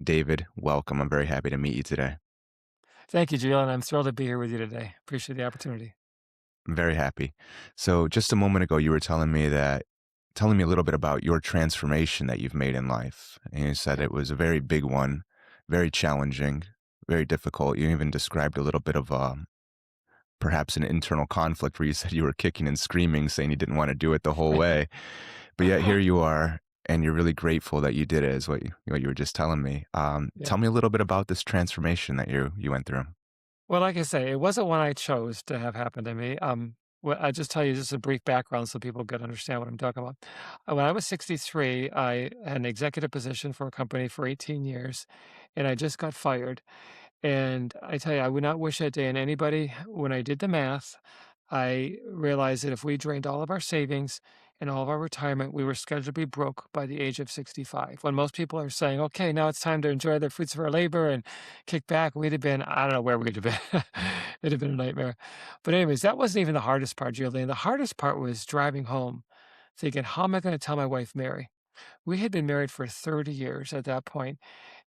David, welcome. I'm very happy to meet you today. Thank you, Jill, and I'm thrilled to be here with you today. Appreciate the opportunity. I'm very happy. So, just a moment ago, you were telling me a little bit about your transformation that you've made in life. And you said Yep. it was a very big one, very challenging, very difficult. You even described a little bit of perhaps an internal conflict where you said you were kicking and screaming, saying you didn't want to do it the whole way. But yet here you are, and you're really grateful that you did it, is what you were just telling me. Yeah. Tell me a little bit about this transformation that you went through. Well, like I say, it wasn't one I chose to have happen to me. Well, I just tell you just a brief background so people can understand what I'm talking about. When I was 63, I had an executive position for a company for 18 years, and I just got fired. And I tell you, I would not wish that day on anybody. When I did the math, I realized that if we drained all of our savings and all of our retirement, we were scheduled to be broke by the age of 65. When most people are saying, okay, now it's time to enjoy the fruits of our labor and kick back, we'd have been, I don't know where we'd have been. It'd have been a nightmare. But, anyways, that wasn't even the hardest part, Julian. The hardest part was driving home, thinking, how am I going to tell my wife, Mary? We had been married for 30 years at that point,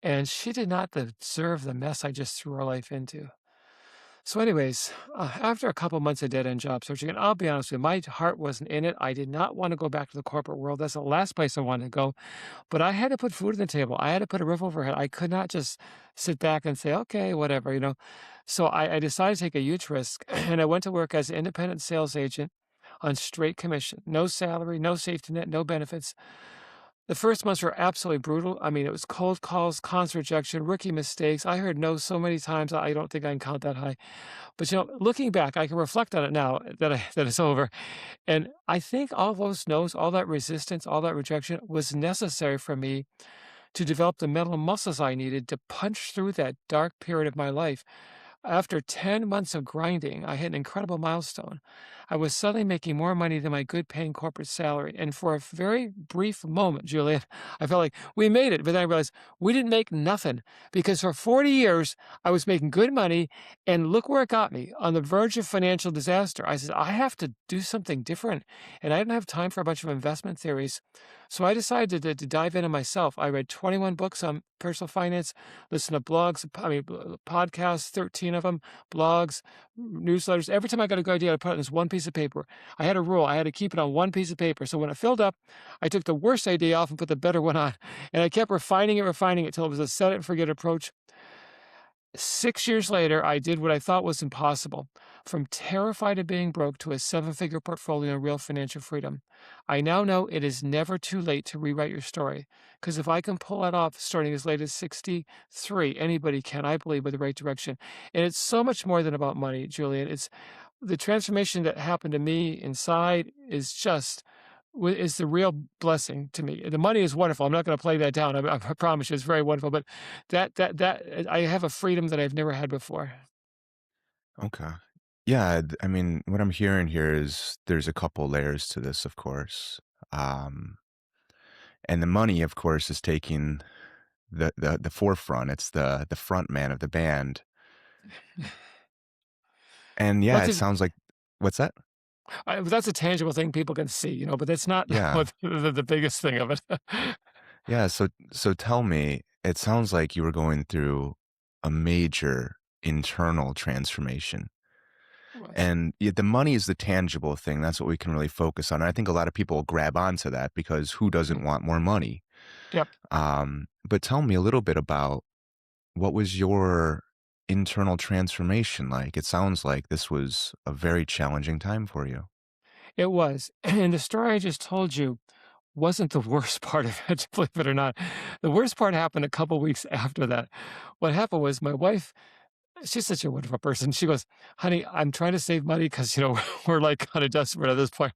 and she did not deserve the mess I just threw her life into. So, anyways, after a couple months of dead end job searching, and I'll be honest with you, my heart wasn't in it. I did not want to go back to the corporate world. That's the last place I wanted to go. But I had to put food on the table. I had to put a roof over her head. I could not just sit back and say, okay, whatever. So I decided to take a huge risk, and I went to work as an independent sales agent on straight commission, no salary, no safety net, no benefits. The first months were absolutely brutal. I mean, it was cold calls, constant rejection, rookie mistakes. I heard no so many times. I don't think I can count that high. But looking back, I can reflect on it now that it's over. And I think all those no's, all that resistance, all that rejection was necessary for me to develop the mental muscles I needed to punch through that dark period of my life. After 10 months of grinding, I hit an incredible milestone. I was suddenly making more money than my good paying corporate salary. And for a very brief moment, Juliet, I felt like we made it. But then I realized we didn't make nothing because for 40 years, I was making good money. And look where it got me on the verge of financial disaster. I said, I have to do something different. And I didn't have time for a bunch of investment theories. So I decided to dive into myself. I read 21 books on personal finance, listened to blogs, podcasts, 13 of them, blogs, newsletters. Every time I got a good idea, I put it on this one piece of paper. I had a rule. I had to keep it on one piece of paper. So when it filled up, I took the worst idea off and put the better one on. And I kept refining it until it was a set it and forget approach. 6 years later, I did what I thought was impossible. From terrified of being broke to a seven-figure portfolio and real financial freedom. I now know it is never too late to rewrite your story. Because if I can pull it off starting as late as 63, anybody can, I believe, with the right direction. And it's so much more than about money, Julian. It's the transformation that happened to me inside is just is the real blessing to me. The money is wonderful. I'm not going to play that down. I promise you, it's very wonderful. But I have a freedom that I've never had before. Okay. Yeah, I mean, what I'm hearing here is there's a couple layers to this, of course. Um, and the money, of course, is taking the forefront. It's the front man of the band. And yeah, That's it a sounds like what's that? that's a tangible thing people can see, but that's not Yeah. what the biggest thing of it. Yeah, so tell me, it sounds like you were going through a major internal transformation. Was. And yeah, the money is the tangible thing. That's what we can really focus on. And I think a lot of people grab onto that because who doesn't Mm. want more money? Yep. But tell me a little bit about what was your internal transformation like? It sounds like this was a very challenging time for you. It was. And the story I just told you wasn't the worst part of it, believe it or not. The worst part happened a couple weeks after that. What happened was my wife. She's such a wonderful person. She goes, "Honey, I'm trying to save money because, we're like kind of desperate at this point."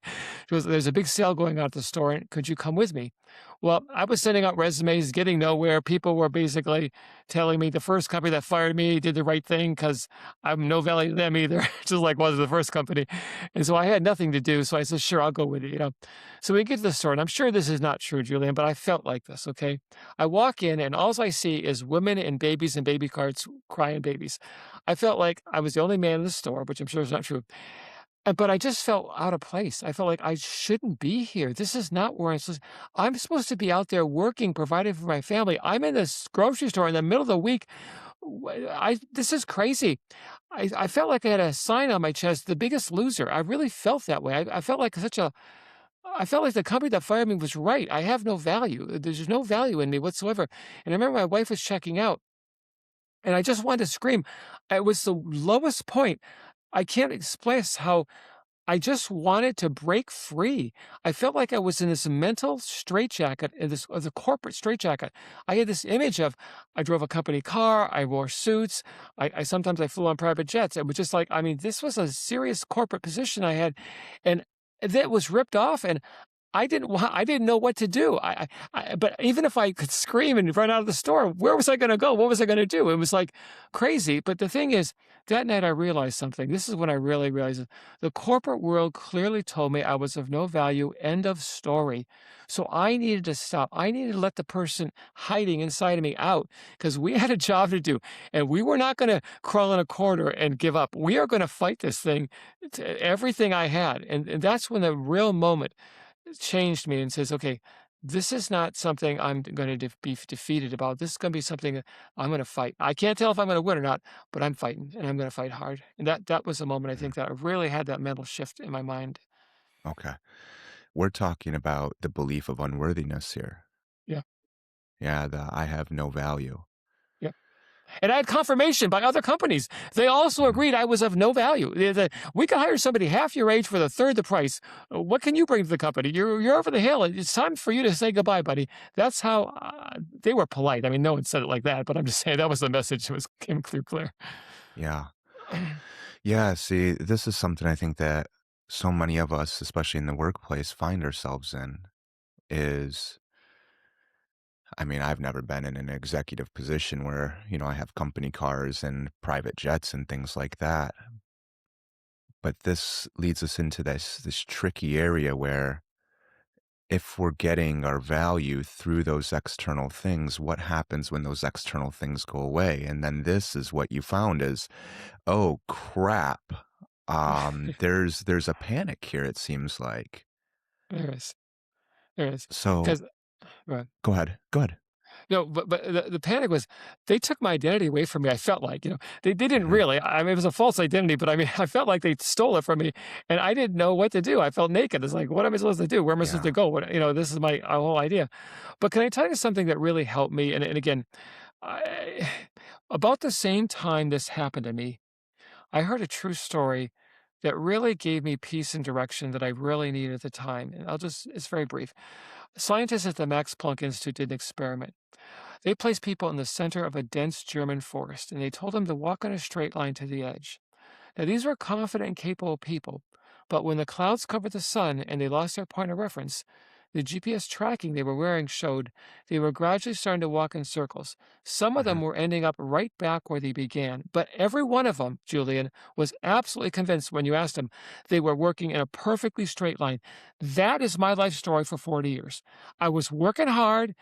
She goes, "There's a big sale going on at the store. And could you come with me?" Well, I was sending out resumes, getting nowhere. People were basically telling me the first company that fired me did the right thing because I'm no value to them either, just like was the first company. And so I had nothing to do. So I said, sure, I'll go with you. So we get to the store, and I'm sure this is not true, Julian, but I felt like this. Okay. I walk in, and all I see is women and babies and baby carts crying babies. I felt like I was the only man in the store, which I'm sure is not true. but I just felt out of place. I felt like I shouldn't be here. This is not where I'm supposed to be out there working, providing for my family. I'm in this grocery store in the middle of the week. I this is crazy. I felt like I had a sign on my chest, the biggest loser. I really felt that way. I felt like such a I felt like the company that fired me was right. I have no value. There's no value in me whatsoever. And I remember my wife was checking out, and I just wanted to scream. It was the lowest point. I can't express how I just wanted to break free. I felt like I was in this mental straitjacket, in this the corporate straitjacket. I had this image of I drove a company car, I wore suits, I sometimes I flew on private jets. It was just like, I mean, this was a serious corporate position I had, and that was ripped off. And I didn't know what to do. But even if I could scream and run out of the store, where was I gonna go? What was I gonna do? It was, like, crazy. But the thing is, that night I realized something. This is when I really realized it. The corporate world clearly told me I was of no value, end of story. So I needed to stop. I needed to let the person hiding inside of me out, because we had a job to do, and we were not gonna crawl in a corner and give up. We are gonna fight this thing to everything I had, and that's when the real moment changed me and says, "Okay, this is not something I'm going to be defeated about. This is going to be something that I'm going to fight. I can't tell if I'm going to win or not, but I'm fighting, and I'm going to fight hard." And that was the moment I Mhm. think that I really had that mental shift in my mind. Okay. We're talking about the belief of unworthiness here. Yeah, Yeah, the I have no value. yeah. And I had confirmation by other companies. They also Mhm. agreed I was of no value. We could hire somebody half your age for the third the price. What can you bring to the company? You're over the hill. It's time for you to say goodbye, buddy. That's how they were polite. I mean, no one said it like that, but I'm just saying that was the message. It was came through clear. Yeah. Yeah, see, this is something I think that so many of us, especially in the workplace, find ourselves in is I mean, I've never been in an executive position where, I have company cars and private jets and things like that. But this leads us into this tricky area where if we're getting our value through those external things, what happens when those external things go away? And then this is what you found is, oh crap. There's a panic here, it seems like. There is, there is, So because go ahead. Go ahead. no, but the panic was they took my identity away from me. I felt like, they didn't Hmm. really. I mean, it was a false identity, but I mean, I felt like they stole it from me, and I didn't know what to do. I felt naked. It's like, what am I supposed to do? Where am I supposed to Yeah. go? This is my whole idea. But can I tell you something that really helped me? And again, I, about the same time this happened to me, I heard a true story that really gave me peace and direction that I really needed at the time. And it's very brief. Scientists at the Max Planck Institute did an experiment. They placed people in the center of a dense German forest, and they told them to walk in a straight line to the edge. Now, these were confident and capable people, but when the clouds covered the sun and they lost their point of reference, the GPS tracking they were wearing showed they were gradually starting to walk in circles. Some of Hmm. them were ending up right back where they began, but every one of them, Julian, was absolutely convinced when you asked them they were working in a perfectly straight line. That is my life story for 40 years. I was working hard,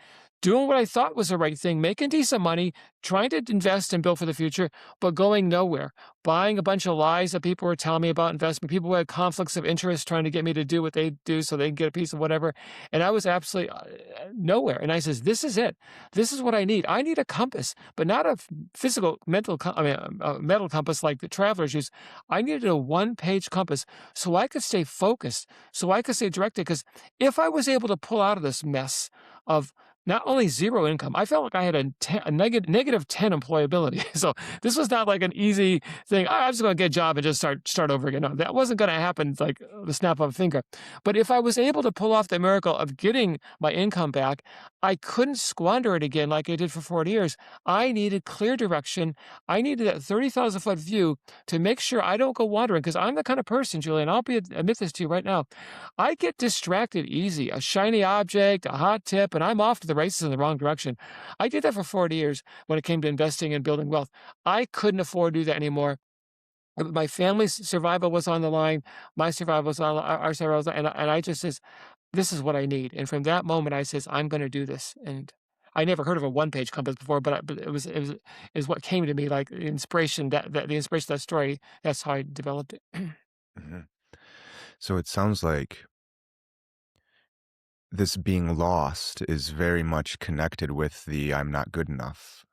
doing what I thought was the right thing, making decent money, trying to invest and build for the future, but going nowhere, buying a bunch of lies that people were telling me about investment. People who had conflicts of interest trying to get me to do what they do so they can get a piece of whatever. And I was absolutely nowhere. And I says, this is it. This is what I need. I need a compass, but not a physical, metal compass like the travelers use. I needed a one-page compass so I could stay focused, so I could stay directed. Because if I was able to pull out of this mess of not only zero income, I felt like I had a negative 10 employability. So this was not like an easy thing. I'm just going to get a job and just start over again. No, that wasn't going to happen like the snap of a finger. But if I was able to pull off the miracle of getting my income back, I couldn't squander it again like I did for 40 years. I needed clear direction. I needed that 30,000-foot view to make sure I don't go wandering, because I'm the kind of person, Julian, admit this to you right now. I get distracted easy. A shiny object, a hot tip, and I'm off to the races in the wrong direction. I did that for 40 years when it came to investing and building wealth. I couldn't afford to do that anymore. My family's survival was on the line. My survival was on our survival was, and I just says, "This is what I need." And from that moment, I says, "I'm going to do this." And I never heard of a one-page compass before, but it was is what came to me like inspiration. That the inspiration of that story. That's how I developed it. Hmm. So it sounds like this being lost is very much connected with the "I'm not good enough."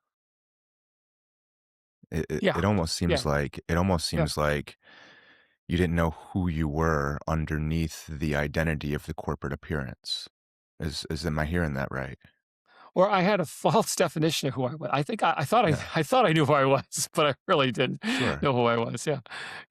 It it Yeah. it almost Yeah. seems like it almost Yeah. seems like you didn't know who you were underneath the identity of the corporate appearance. Is am I hearing that right? Or I had a false definition of who I was. I think I thought Yeah, I thought I knew who I was, but I really didn't sure. know who I was. Yeah.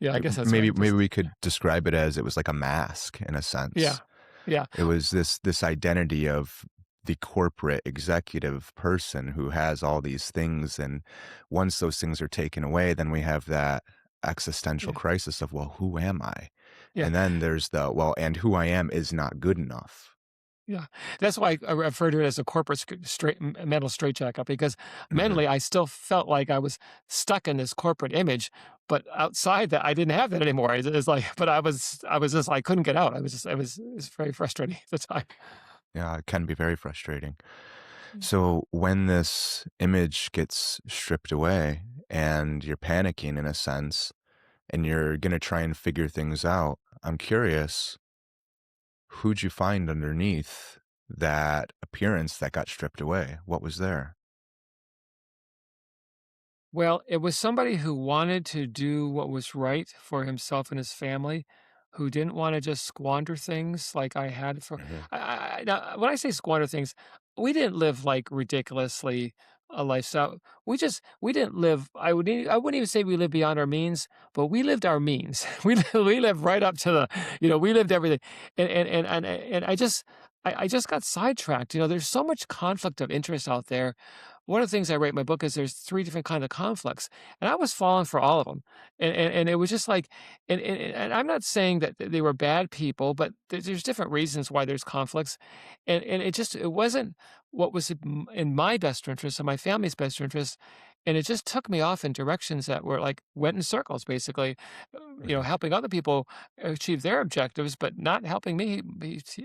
Yeah, I It guess that's maybe right. maybe Just we could describe it as it was like a mask in a yeah. sense. Yeah. It was this identity of the corporate executive person who has all these things, and once those things are taken away, then we have that existential Yeah. crisis of, "Well, who am I?" Yeah. And then there's the, "Well, and who I am is not good enough." Yeah. That's why I refer to it as a corporate mental straitjacket because Mhm. mentally I still felt like I was stuck in this corporate image, but outside that I didn't have that anymore. It's like, but I was just, I couldn't get out. I was just, it was very frustrating at the time. Yeah, it can be very frustrating. Yeah. So when this image gets stripped away and you're panicking in a sense, and you're gonna try and figure things out, I'm curious, who'd you find underneath that appearance that got stripped away? What was there? Well, it was somebody who wanted to do what was right for himself and his family, who didn't wanna just squander things like I had for Mhm, now, when I say squander things, we didn't live, like, ridiculously a lifestyle. We didn't live I wouldn't even say we lived beyond our means, but we lived our means. We lived right up to the we lived everything. And I just got sidetracked. There's so much conflict of interest out there. One of the things I write in my book is there's 3 different kind of conflicts, and I was falling for all of them. And it was just like and I'm not saying that they were bad people, but there's different reasons why there's conflicts, and it wasn't what was in my best interest and my family's best interest, and it just took me off in directions that were like went in circles, basically, mhm. helping other people achieve their objectives, but not helping me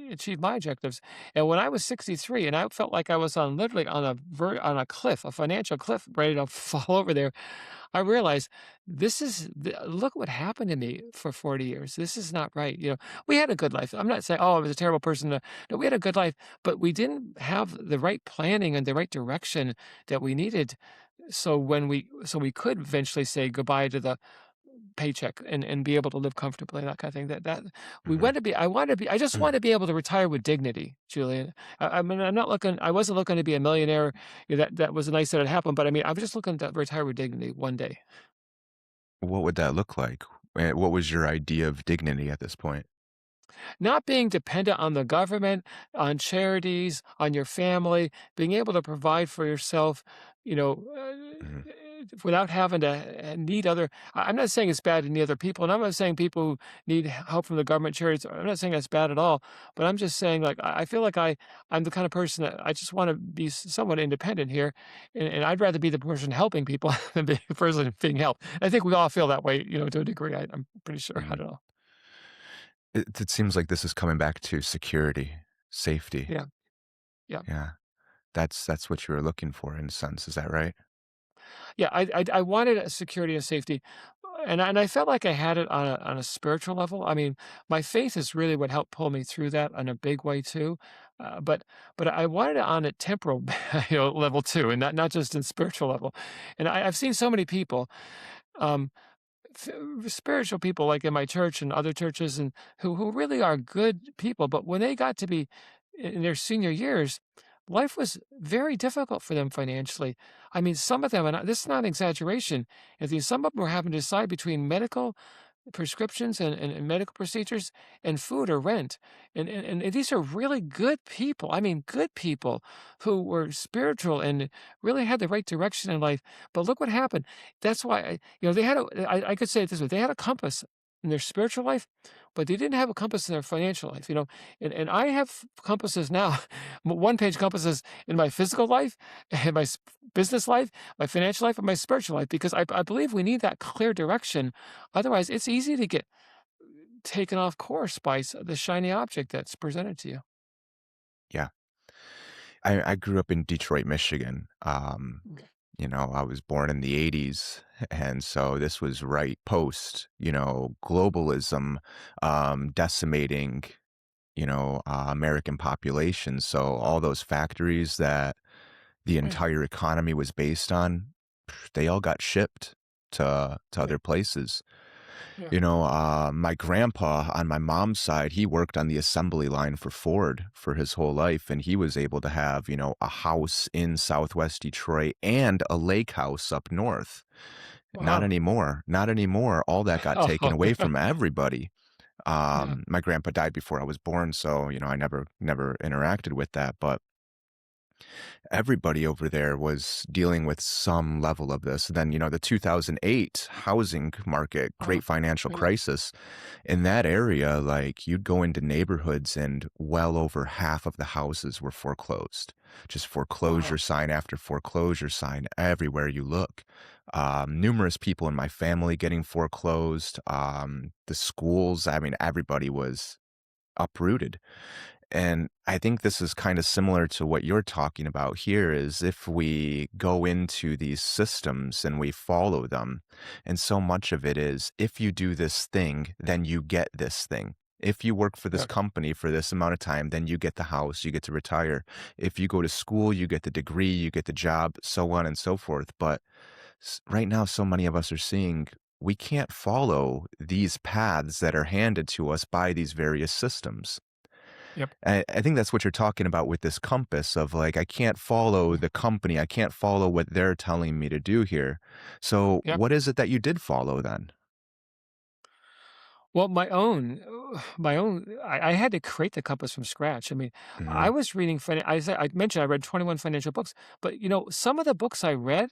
achieve my objectives. And when I was 63 and I felt like I was on literally on on a cliff, a financial cliff, ready to fall over there, I realized look what happened to me for 40 years. This is not right. We had a good life. I'm not saying, oh, I was a terrible person. No, we had a good life, but we didn't have the right planning and the right direction that we needed. So we could eventually say goodbye to the paycheck and be able to live comfortably, that kind of thing. That we Mhm. want to be. I want to be. I just want to be able to retire with dignity, Julian. I mean, I'm not looking. I wasn't looking to be a millionaire. That was nice that it happened, but I mean, I was just looking to retire with dignity one day. What would that look like? What was your idea of dignity at this point? Not being dependent on the government, on charities, on your family, being able to provide for yourself, you know, Mhm, without having to need other. I'm not saying it's bad to need other people, and I'm not saying people who need help from the government charities. I'm not saying that's bad at all, but I'm just saying like I feel like I'm the kind of person that I just want to be somewhat independent here, and I'd rather be the person helping people than be the person being helped. I think we all feel that way, to a degree. I'm pretty sure. I mhm. don't know. It seems like this is coming back to security, safety. Yeah. Yeah. Yeah, that's what you were looking for in a sense, is that right? Yeah, I wanted a security and safety, and I felt like I had it on a spiritual level. I mean, my faith is really what helped pull me through that in a big way too, but I wanted it on a temporal level too, and not just in spiritual level. And I've seen so many people. Um, Spiritual people like in my church and other churches and who really are good people, but when they got to be in their senior years, life was very difficult for them financially. I mean, some of them, and this is not an exaggeration, some of them were having to decide between medical prescriptions and medical procedures and food or rent. And these are really good people. I mean, good people who were spiritual and really had the right direction in life. But look what happened. That's why, they had I could say it this way, they had a compass in their spiritual life, but they didn't have a compass in their financial life, and I have compasses now, one page compasses in my physical life, in my business life, my financial life, and my spiritual life, because I believe we need that clear direction. Otherwise, it's easy to get taken off course by the shiny object that's presented to you. Yeah. I grew up in Detroit, Michigan. I was born in the 80s, and so this was right post, globalism, decimating, American population. So all those factories that the Right. entire economy was based on, they all got shipped to Yeah. other places. Yeah. My grandpa on my mom's side, he worked on the assembly line for Ford for his whole life, and he was able to have, a house in Southwest Detroit and a lake house up north. Not Wow. anymore. Not anymore. All that got taken Oh, away from everybody. yeah. My grandpa died before I was born, so, I never interacted with that, but everybody over there was dealing with some level of this. Then, the 2008 housing market, Uh-huh. great financial Yeah. crisis in that area. Like, you'd go into neighborhoods and well over half of the houses were foreclosed. Just foreclosure Wow. sign after foreclosure sign everywhere you look. Numerous people in my family getting foreclosed. The schools, I mean, everybody was uprooted. And I think this is kind of similar to what you're talking about here is if we go into these systems and we follow them, and so much of it is if you do this thing, then you get this thing. If you work for this Yeah. company for this amount of time, then you get the house, you get to retire. If you go to school, you get the degree, you get the job, so on and so forth. But right now, so many of us are seeing we can't follow these paths that are handed to us by these various systems. Yep. I think that's what you're talking about with this compass of like, I can't follow Yeah. the company. I can't follow what they're telling me to do here. So, Yep. what is it that you did follow then? Well, I had to create the compass from scratch. I mean, I Hmm. was reading, I mentioned I read 21 financial books, but some of the books I read,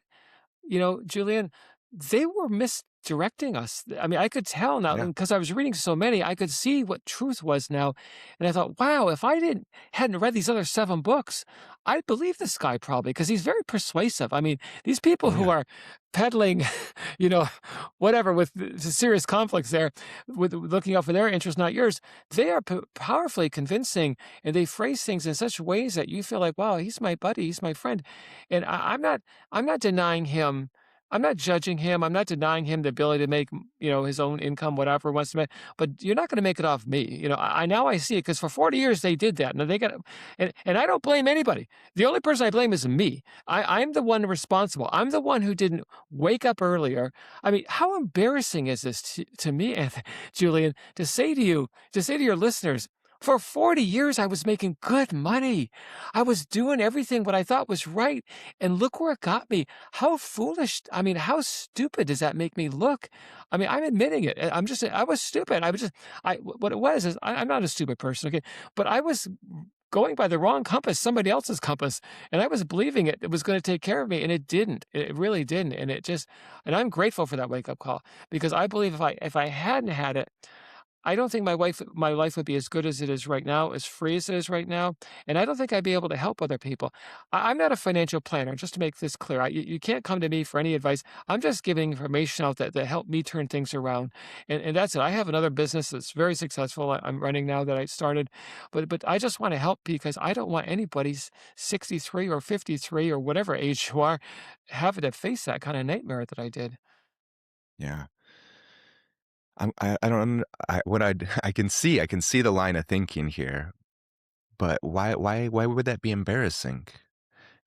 Julian, they were misdirecting us. I mean, I could tell now Yeah. because I was reading so many, I could see what truth was now. And I thought, wow, if I hadn't read these other 7 books, I'd believe this guy probably because he's very persuasive. I mean, these people Oh, who yeah. are peddling, you know, whatever with serious conflicts there, with looking out for their interests, not yours, they are powerfully convincing and they phrase things in such ways that you feel like, wow, he's my buddy, he's my friend. And I'm not denying him. I'm not judging him. I'm not denying him the ability to make, his own income, whatever he wants to make. But you're not going to make it off me. I now I see it because for 40 years they did that. Now they got, and I don't blame anybody. The only person I blame is me. I'm the one responsible. I'm the one who didn't wake up earlier. I mean, how embarrassing is this to me, Julian, to say to your listeners, for 40 years, I was making good money. I was doing everything what I thought was right. And look where it got me. How foolish, I mean, how stupid does that make me look? I mean, I'm admitting it. I was stupid. What it was is I'm not a stupid person, okay? But I was going by the wrong compass, somebody else's compass. And I was believing it was going to take care of me. And it didn't. It really didn't. And I'm grateful for that wake up call because I believe if I hadn't had it, I don't think my life would be as good as it is right now, as free as it is right now, and I don't think I'd be able to help other people. I'm not a financial planner, just to make this clear. You can't come to me for any advice. I'm just giving information out that help me turn things around, and that's it. I have another business that's very successful. I'm running now that I started, but I just want to help because I don't want anybody's 63 or 53 or whatever age you are having to face that kind of nightmare that I did. Yeah. I don't, what I can see the line of thinking here, but why would that be embarrassing?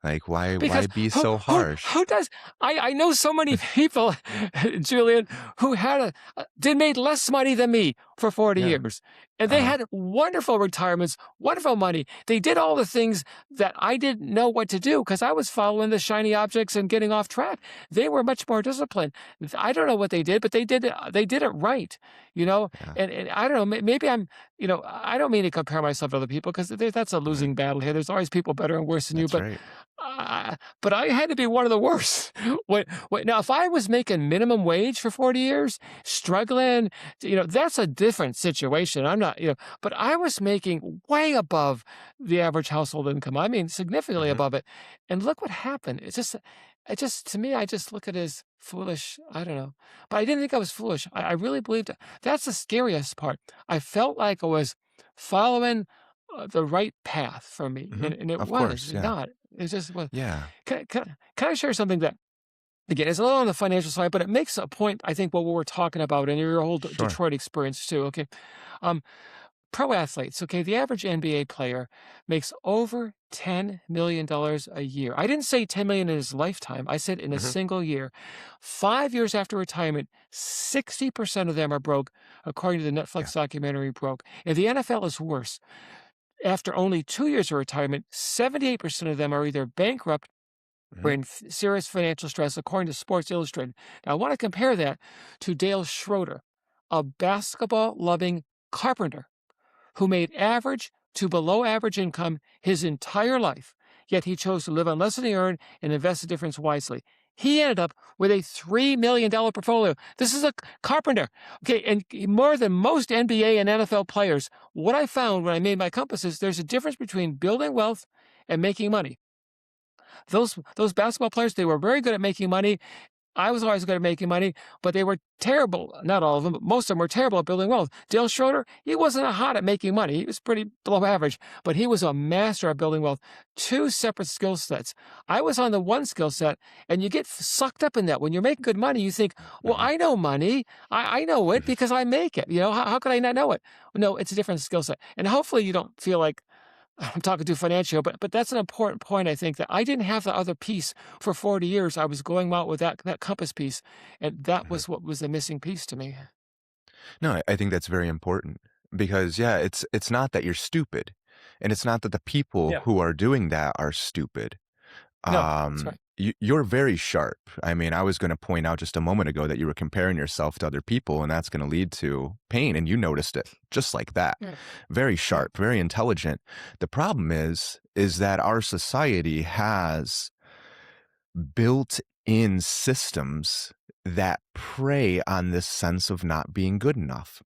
Like, why Because be who so who harsh? who does I know so many people, Julian, who they made less money than me for 40 Yeah. years, and they Uh-huh. had wonderful retirements, wonderful money. They did all the things that I didn't know what to do because I was following the shiny objects and getting off track. They were much more disciplined. I don't know what they did, but they did it right, you know? Yeah. And I don't know, maybe I don't mean to compare myself to other people because that's a Right. losing battle here. There's always people better and worse than you, That's right. but I had to be one of the worst. Now, if I was making minimum wage for 40 years, struggling, that's a different situation. I'm not, but I was making way above the average household income. I mean, significantly Mhm. above it. And look what happened. To me, I just look at it as foolish. I don't know. But I didn't think I was foolish. I really believed it. That's the scariest part. I felt like I was following the right path for me. Mhm. And it Of was course, yeah. not. It just was. Yeah. Can I share something that Again, it's a little on the financial side, but it makes a point, I think, what we're talking about and your whole Sure. Detroit experience too. Okay. Um, Pro athletes, okay, the average NBA player makes over $10 million a year. I didn't say 10 million in his lifetime. I said in a Mhm. single year. 5 years after retirement, 60% of them are broke, according to the Yeah. Netflix documentary Broke. And the NFL is worse. After only 2 years of retirement, 78% of them are either bankrupt or Mhm. in serious financial stress, according to Sports Illustrated. Now, I want to compare that to Dale Schroeder, a basketball loving carpenter who made average to below average income his entire life, yet he chose to live on less than he earned and invest the difference wisely. He ended up with a $3 million portfolio. This is a carpenter. Okay, and more than most NBA and NFL players, what I found when I made my compass is there's a difference between building wealth and making money. Those basketball players, they were very good at making money. I was always good at making money, but they were terrible. Not all of them, but most of them were terrible at building wealth. Dale Schroeder, he wasn't hot at making money. He was pretty below average, but he was a master at building wealth. Two separate skill sets. I was on the one skill set, and you get sucked up in that. When you're making good money, you think, well, Mhm. I know money. I know it Mhm. because I make it. How could I not know it? No, it's a different skill set. And hopefully you don't feel like I'm talking too financial, but that's an important point. I think that I didn't have the other piece for 40 years. I was going out with that compass piece, and that Mhm. was what was the missing piece to me. No, I think that's very important because yeah, it's not that you're stupid, and it's not that the people Yeah. who are doing that are stupid. No, that's right. You're very sharp. I mean, I was going to point out just a moment ago that you were comparing yourself to other people, and that's going to lead to pain, and you noticed it just like that. Yeah. Very Yeah. sharp, very intelligent. The problem is that our society has built in systems that prey on this sense of not being good enough.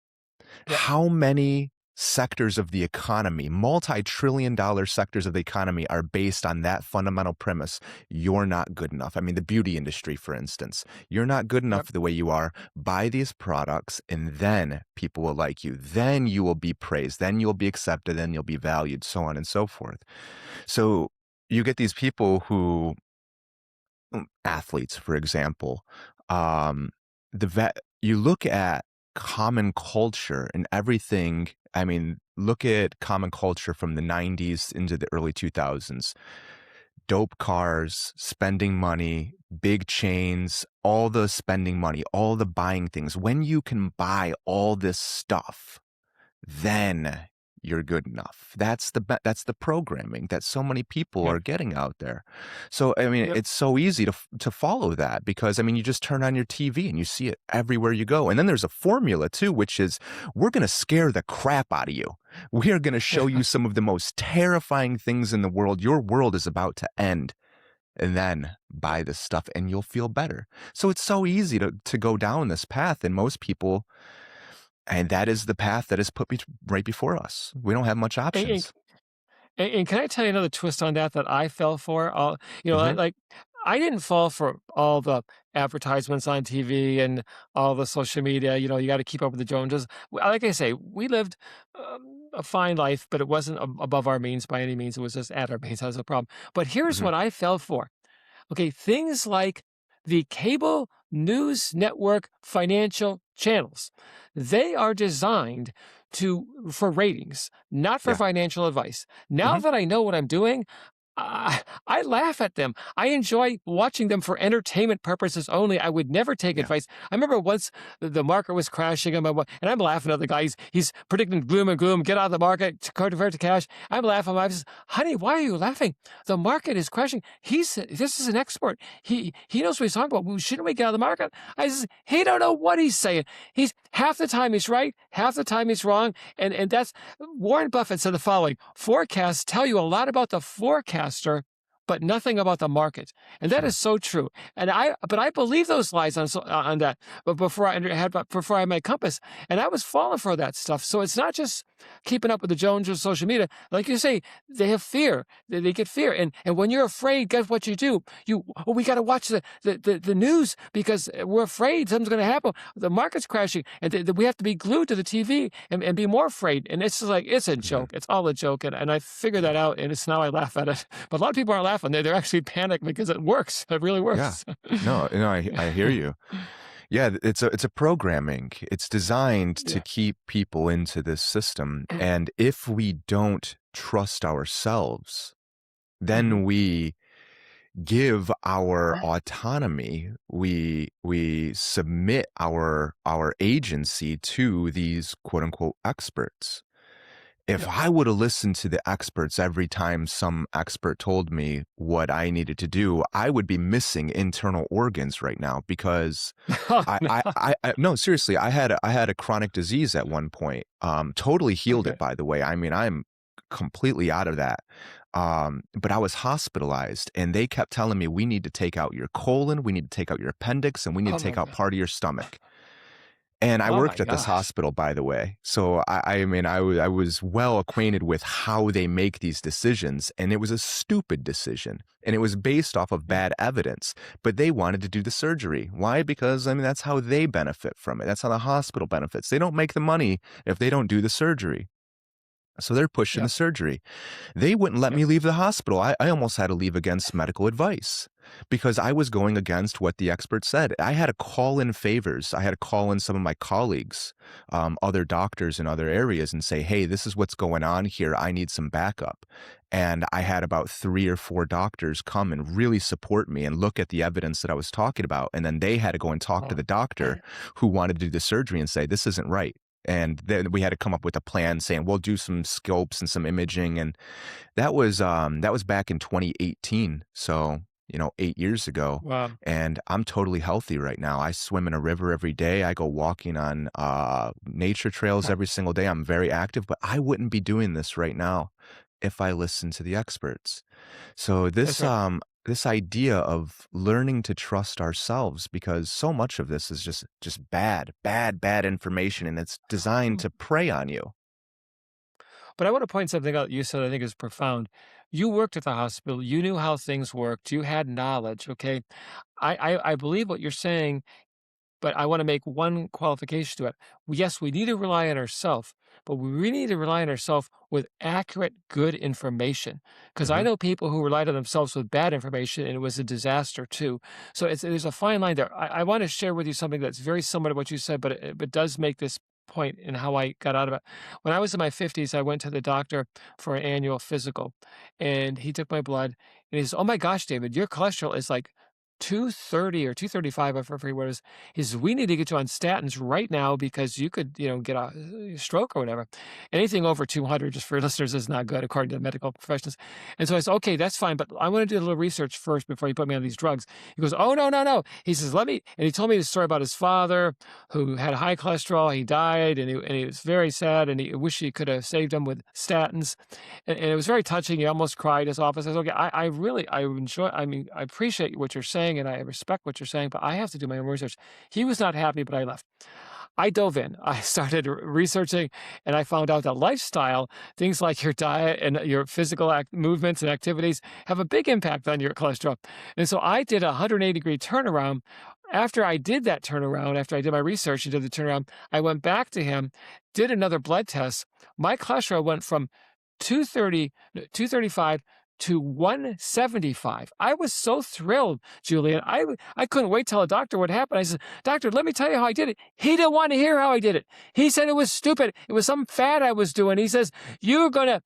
Yep. How many sectors of the economy, multi-trillion dollar sectors of the economy, are based on that fundamental premise? You're not good enough. I mean, the beauty industry, for instance, you're not good Yep. enough the way you are. Buy these products, and then people will like you. Then you will be praised. Then you'll be accepted. Then you'll be valued, so on and so forth. So you get these people who athletes, for example, um, you look at common culture and everything. I mean, look at common culture from the 90s into the early 2000s. Dope cars, spending money, big chains, all the spending money, all the buying things. When you can buy all this stuff, then you're good enough. That's the programming that so many people Yep. are getting out there. So I mean, Yep. it's so easy to follow that because I mean, you just turn on your TV and you see it everywhere you go. And then there's a formula too, which is we're going to scare the crap out of you. We are going to show you some of the most terrifying things in the world. Your world is about to end. And then buy this stuff and you'll feel better. So it's so easy to go down this path. And most people, and that is the path that is right before us. We don't have much And, and options. and can I tell you another twist on that I fell for? Mhm. Like I didn't fall for all the advertisements on TV and all the social media. You got to keep up with the Joneses. Like I say, we lived a fine life, but it wasn't above our means by any means. It was just at our means. That was a problem. But here's Mhm. what I fell for. Okay, things like the cable news network financial channels, they are designed for ratings, not for Yeah. financial advice. Now Mhm. that I know what I'm doing, I laugh at them. I enjoy watching them for entertainment purposes only. I would never take Yeah. advice. I remember once the market was crashing, and I'm laughing at the guy. He's predicting gloom and gloom. Get out of the market, convert to cash. I'm laughing. I says, "Honey, why are you laughing? The market is crashing." This is an expert. He knows what he's talking about. Well, shouldn't we get out of the market? I says, he don't know what he's saying. He's half the time he's right, half the time he's wrong, and that's Warren Buffett said the following: forecasts tell you a lot about the forecaster, but nothing about the market. And that is Sure. so true. But I believe those lies on that. But before I had my compass, and I was falling for that stuff. So it's not just keeping up with the Joneses, social media, like you say, they have fear. They get fear, and when you're afraid, guess what you do? Oh, we got to watch the news because we're afraid something's going to happen. The market's crashing, and we have to be glued to the TV and be more afraid. And it's just like it's a Mhm. joke. It's all a joke, and I figured that out, and it's now I laugh at it. But a lot of people aren't laughing. They're actually panicked because it works. It really Yeah. works. No, no, I hear you. Yeah, it's a programming. It's designed to Yeah. keep people into this system, and if we don't trust ourselves, Hmm. then we give our autonomy, we submit our agency to these quote unquote experts. If Yeah. I would have listened to the experts every time some expert told me what I needed to do, I would be missing internal organs right now because Oh, I no. no, seriously, I had a chronic disease at one point. Totally healed it, Okay. by the way. I mean, I'm completely out of that. But I was hospitalized and they kept telling me we need to take out your colon, we need to take out your appendix, and we need Oh to my take out god. part of your stomach. And I Oh my worked at this gosh. hospital, by the way. So I mean, I was well acquainted with how they make these decisions, and it was a stupid decision. And it was based off of Yeah. bad evidence, but they wanted to do the surgery. Why? Because, I mean, that's how they benefit from it. That's how the hospital benefits. They don't make the money if they don't do the surgery. So they're pushing the Yeah. surgery. They wouldn't let Yeah. me leave the hospital. I almost had to leave against medical advice because I was going against what the experts said. I had to call in favors. I had to call in some of my colleagues, other doctors in other areas, and say, hey, this is what's going on here. I need some backup. And I had about 3 or 4 doctors come and really support me and look at the evidence that I was talking about. And then they had to go and talk to Oh. the doctor who wanted to do the surgery and say, this isn't right. And then we had to come up with a plan saying we'll do some scopes and some imaging, and that was back in 2018. So, 8 years ago, Wow. and I'm totally healthy right now. I swim in a river every day. I go walking on nature trails every single day. I'm very active, but I wouldn't be doing this right now if I listened to the experts. So That's right. this idea of learning to trust ourselves, because so much of this is just bad information, and it's designed Mm. to prey on you. But I want to point something out you said I think is profound. You worked at the hospital. You knew how things worked. You had knowledge. Okay. I believe what you're saying. But I wanna make one qualification to it. Yes, we need to rely on ourself, but we really need to rely on ourself with accurate, good information. Because I Mhm. know people who relied on themselves with bad information, and it was a disaster too. So there's a fine line there. I wanna share with you something that's very similar to what you said, but it but does make this point in how I got out of it. When I was in my 50s, I went to the doctor for an annual physical, and he took my blood, and he says, "Oh my gosh, David, your cholesterol is like 230 or 235, I forget what it is." He says, "We need to get you on statins right now because you could, get a stroke or whatever." Anything over 200, just for listeners, is not good according to medical professionals. And so I said, "Okay, that's fine, but I want to do a little research first before you put me on these drugs." He goes, "Oh, no, no, no." He says, "Let me," and he told me the story about his father who had high cholesterol. He died, and he was very sad, and he wished he could have saved him with statins. And it was very touching. He almost cried in his office. I said, "Okay, I really, I enjoy, I mean, I appreciate what you're saying and I respect what you're saying, but I have to do my own research." He was not happy, but I left. I dove in. I started researching, and I found out that lifestyle, things like your diet and your physical movements and activities, have a big impact on your cholesterol. And so I did a 180-degree turnaround. After I did that turnaround, after I did my research and did the turnaround, I went back to him, did another blood test. My cholesterol went from 230, no, 235 to 175. I was so thrilled, Julian. I couldn't wait till a doctor would happen. I said, "Doctor, let me tell you how I did it." He didn't want to hear how I did it. He said it was stupid. It was some fad I was doing. He says, "You're going to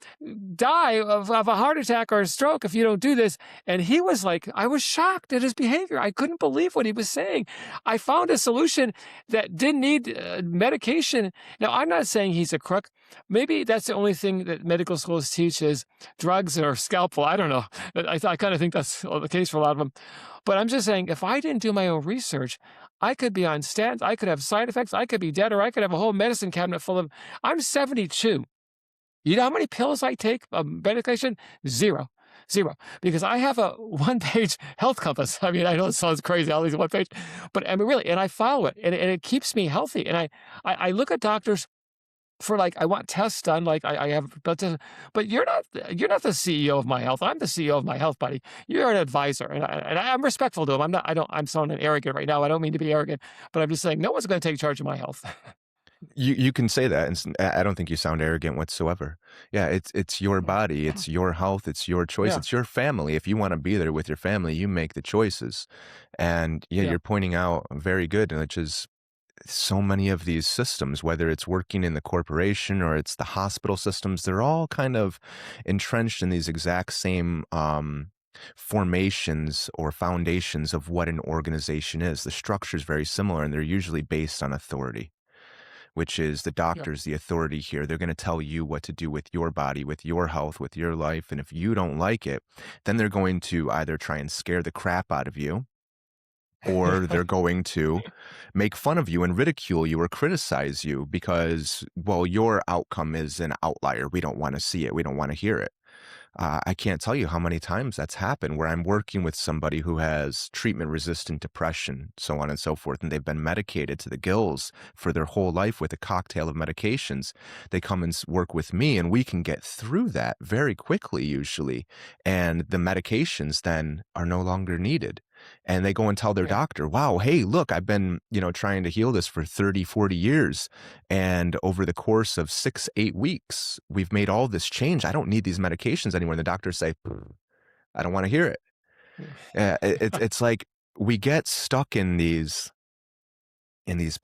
die of a heart attack or a stroke if you don't do this." And he was like, I was shocked at his behavior. I couldn't believe what he was saying. I found a solution that didn't need medication. Now, I'm not saying he's a crook. Maybe that's the only thing that medical schools teach is drugs or scalpel. I don't know. I kind of think that's the case for a lot of them. But I'm just saying, if I didn't do my own research, I could be on statins. I could have side effects. I could be dead, or I could have a whole medicine cabinet full of. I'm 72. You know how many pills I take of medication? Zero. Zero. Because I have a one-page health compass. I mean, I know it sounds crazy, all these one page, but I mean, really, and I follow it, and it keeps me healthy. And I look at doctors for, like, I want tests done, like, I have but you're not the CEO of my health, I'm the CEO of my health, buddy. You're an advisor, and I'm respectful to him, I'm sounding arrogant right now, I don't mean to be arrogant, but I'm just saying no one's gonna take charge of my health. You can say that, and I don't think you sound arrogant whatsoever. Yeah, it's your Mm. body, it's your health, it's your choice, Yeah, it's your family. If you wanna be there with your family, you make the choices. And, yeah, yeah, you're pointing out very good, which is so many of these systems, whether it's working in the corporation or it's the hospital systems, they're all kind of entrenched in these exact same, formations or foundations of what an organization is. The structure is very similar, and they're usually based on authority, which is the yeah, doctor's the authority here. They're going to tell you what to do with your body, with your health, with your life. And if you don't like it, then they're going to either try and scare the crap out of you, or yeah, they're going to make fun of you and ridicule you or criticize you because, well, your outcome is an outlier. We don't want to see it. We don't want to hear it. I can't tell you how many times that's happened where I'm working with somebody who has treatment resistant depression, so on and so forth, and they've been medicated to the gills for their whole life with a cocktail of medications. They come and work with me, and we can get through that very quickly, usually. And the medications then are no longer needed. And they go and tell their yeah, doctor, wow, hey, look, I've been, trying to heal this for 30, 40 years. And over the course of 6, 8 weeks, we've made all this change. I don't need these medications anymore. And the doctors say, I don't want to hear it. It's like we get stuck in these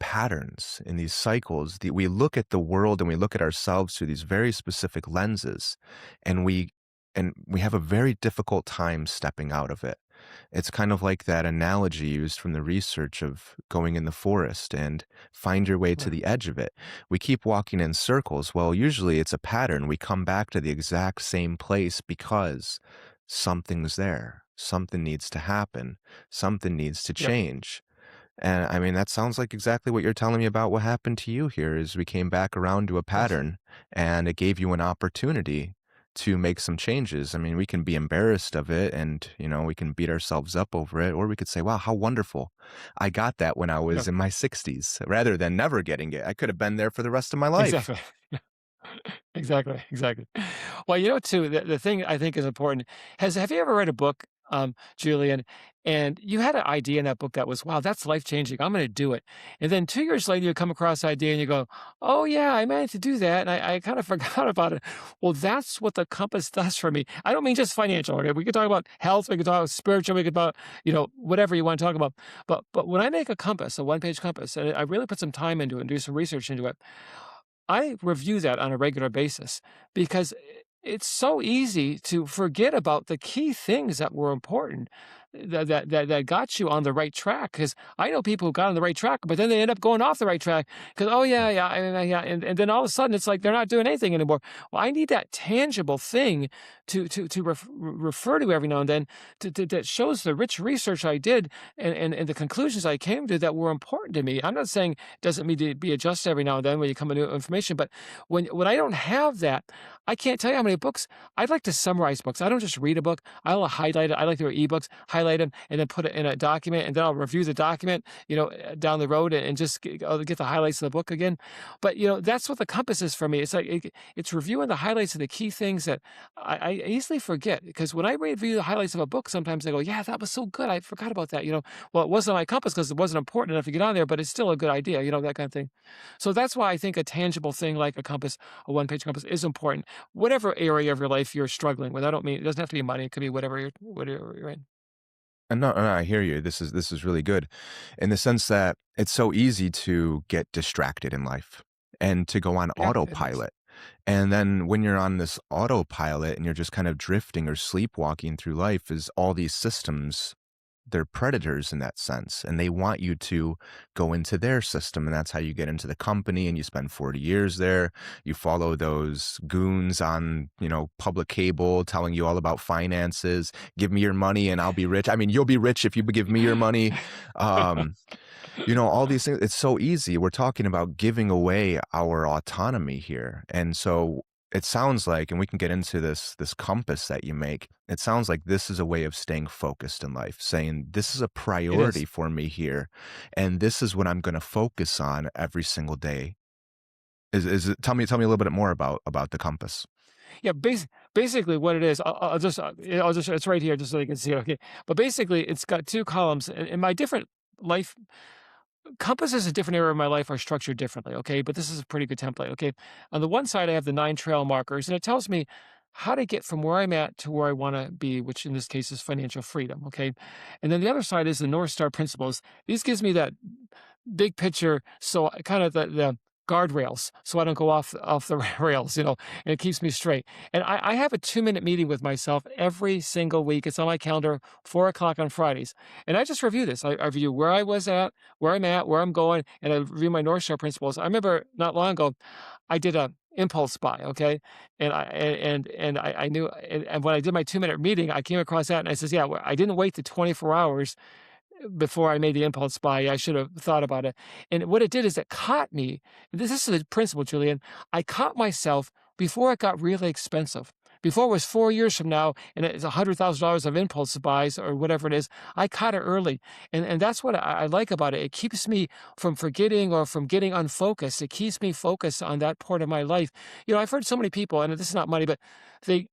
patterns, in these cycles. We look at the world and we look at ourselves through these very specific lenses, and we have a very difficult time stepping out of it. It's kind of like that analogy used from the research of going in the forest and find your way to yeah, the edge of it. We keep walking in circles. Well, usually it's a pattern. We come back to the exact same place because something's there. Something needs to happen. Something needs to yeah, change. And I mean, that sounds like exactly what you're telling me about what happened to you here is we came back around to a yes, pattern and it gave you an opportunity to make some changes. I mean, we can be embarrassed of it and, we can beat ourselves up over it, or we could say, wow, how wonderful. I got that when I yeah, was in my 60s rather than never getting it. I could have been there for the rest of my life. exactly. Exactly, exactly. Well, you know, too, the thing I think is important have you ever read a book, Julian, and you had an idea in that book that was, wow, that's life changing. I'm going to do it. And then 2 years later, you come across the idea and you go, oh, yeah, I meant to do that. And I kind of forgot about it. Well, that's what the compass does for me. I don't mean just financial. Okay? We could talk about health. We could talk about spiritual. We could about, whatever you want to talk about. But when I make a compass, a one-page compass, and I really put some time into it and do some research into it, I review that on a regular basis because it's so easy to forget about the key things that were important that got you on the right track. Because I know people who got on the right track, but then they end up going off the right track because, oh, yeah, yeah, yeah. And then all of a sudden it's like they're not doing anything anymore. Well, I need that tangible thing to refer to every now and then that shows the rich research I did and the conclusions I came to that were important to me. I'm not saying doesn't need to be adjusted every now and then when you come into new information. But when I don't have that, I can't tell you how many books I'd like to summarize books. I don't just read a book. I'll highlight it. I like to read ebooks, highlight them, and then put it in a document, and then I'll review the document, down the road, and just I'll get the highlights of the book again. But that's what the compass is for me. It's like it's reviewing the highlights of the key things that I easily forget because when I review the highlights of a book, sometimes I go, yeah, that was so good. I forgot about that. Well, it wasn't on my compass because it wasn't important enough to get on there, but it's still a good idea, that kind of thing. So that's why I think a tangible thing like a compass, a one-page compass, is important. Whatever area of your life you're struggling with, I don't mean it doesn't have to be money. It could be whatever you're in. And no, I hear you. This is really good in the sense that it's so easy to get distracted in life and to go on Yeah, it is. autopilot. And then when you're on this autopilot and you're just kind of drifting or sleepwalking through life, is all these systems, they're predators in that sense, and they want you to go into their system, and that's how you get into the company, and you spend 40 years there. You follow those goons on, public cable telling you all about finances. Give me your money and I'll be rich. I mean, you'll be rich if you give me your money. Um, all these things, it's so easy. We're talking about giving away our autonomy here. And so it sounds like, and we can get into this compass that you make. It sounds like this is a way of staying focused in life, saying this is a It priority is. for me here, and this is what I'm going to focus on every single day. Is it tell me a little bit more about the compass. Yeah, basically what it is, I'll just it's right here just so you can see it, okay? But basically, it's got 2 columns, and my different life compasses in different area of my life are structured differently, okay? But this is a pretty good template, okay? On the one side, I have the 9 trail markers, and it tells me how to get from where I'm at to where I wanna be, which in this case is financial freedom, okay? And then the other side is the North Star principles. These gives me that big picture, so kind of the guardrails, so I don't go off the rails, and it keeps me straight. And I have a 2-minute meeting with myself every single week. It's on my calendar, 4 o'clock on Fridays. And I just review this. I review where I was at, where I'm at, where I'm going, and I review my North Star principles. I remember not long ago, I did a impulse buy, okay? And I knew, and when I did my 2-minute meeting, I came across that and I says, yeah, well, I didn't wait the 24 hours before I made the impulse buy. I should have thought about it. And what it did is it caught me. This is the principle, Julian. I caught myself before it got really expensive. Before it was 4 years from now and it's $100,000 of impulse buys or whatever it is, I caught it early. And that's what I like about it. It keeps me from forgetting or from getting unfocused. It keeps me focused on that part of my life. I've heard so many people, and this is not money, but they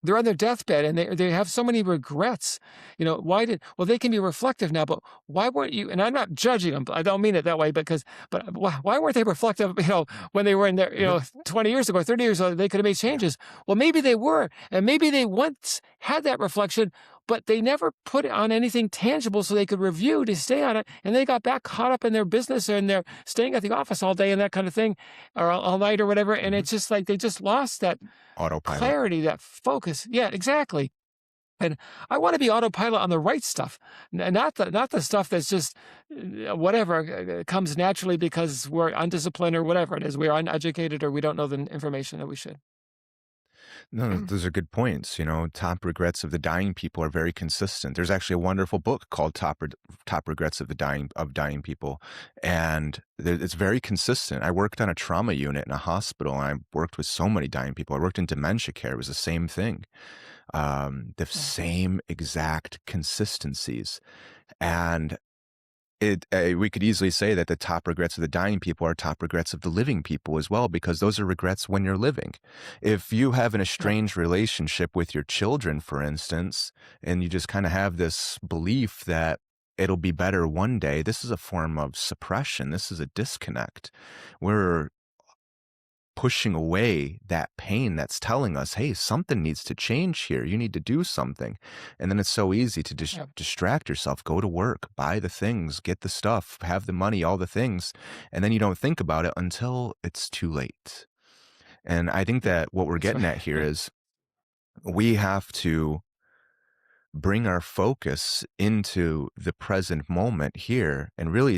they're on their deathbed and they have so many regrets. Well, they can be reflective now, but why weren't you? And I'm not judging them. I don't mean it that way but why weren't they reflective, when they were in there, Mhm. 20 years ago, 30 years ago, they could have made Yeah. changes. Well, maybe they were, and maybe they once had that reflection, but they never put it on anything tangible so they could review to stay on it. And they got back caught up in their business and they're staying at the office all day and that kind of thing, or all night or whatever. And Mhm. it's just like they just lost that Autopilot. clarity, that focus. Yeah, exactly. And I want to be autopilot on the right stuff, not the stuff that's just whatever comes naturally because we're undisciplined or whatever it is. We're uneducated or we don't know the information that we should. No, those are good points. Top regrets of the dying people are very consistent. There's actually a wonderful book called Top Regrets of the Dying People, and it's very consistent. I worked on a trauma unit in a hospital, and I worked with so many dying people. I worked in dementia care. It was the same thing, the Oh, same exact consistencies, and we could easily say that the top regrets of the dying people are top regrets of the living people as well, because those are regrets when you're living. If you have an yeah, estranged relationship with your children, for instance, and you just kind of have this belief that it'll be better one day, this is a form of suppression. This is a disconnect. We're pushing away that pain that's telling us, hey, something needs to change here. You need to do something. And then it's so easy to yeah, distract yourself, go to work, buy the things, get the stuff, have the money, all the things. And then you don't think about it until it's too late. And I think yeah. that what we're That's getting right. at here is we have to bring our focus into the present moment here and really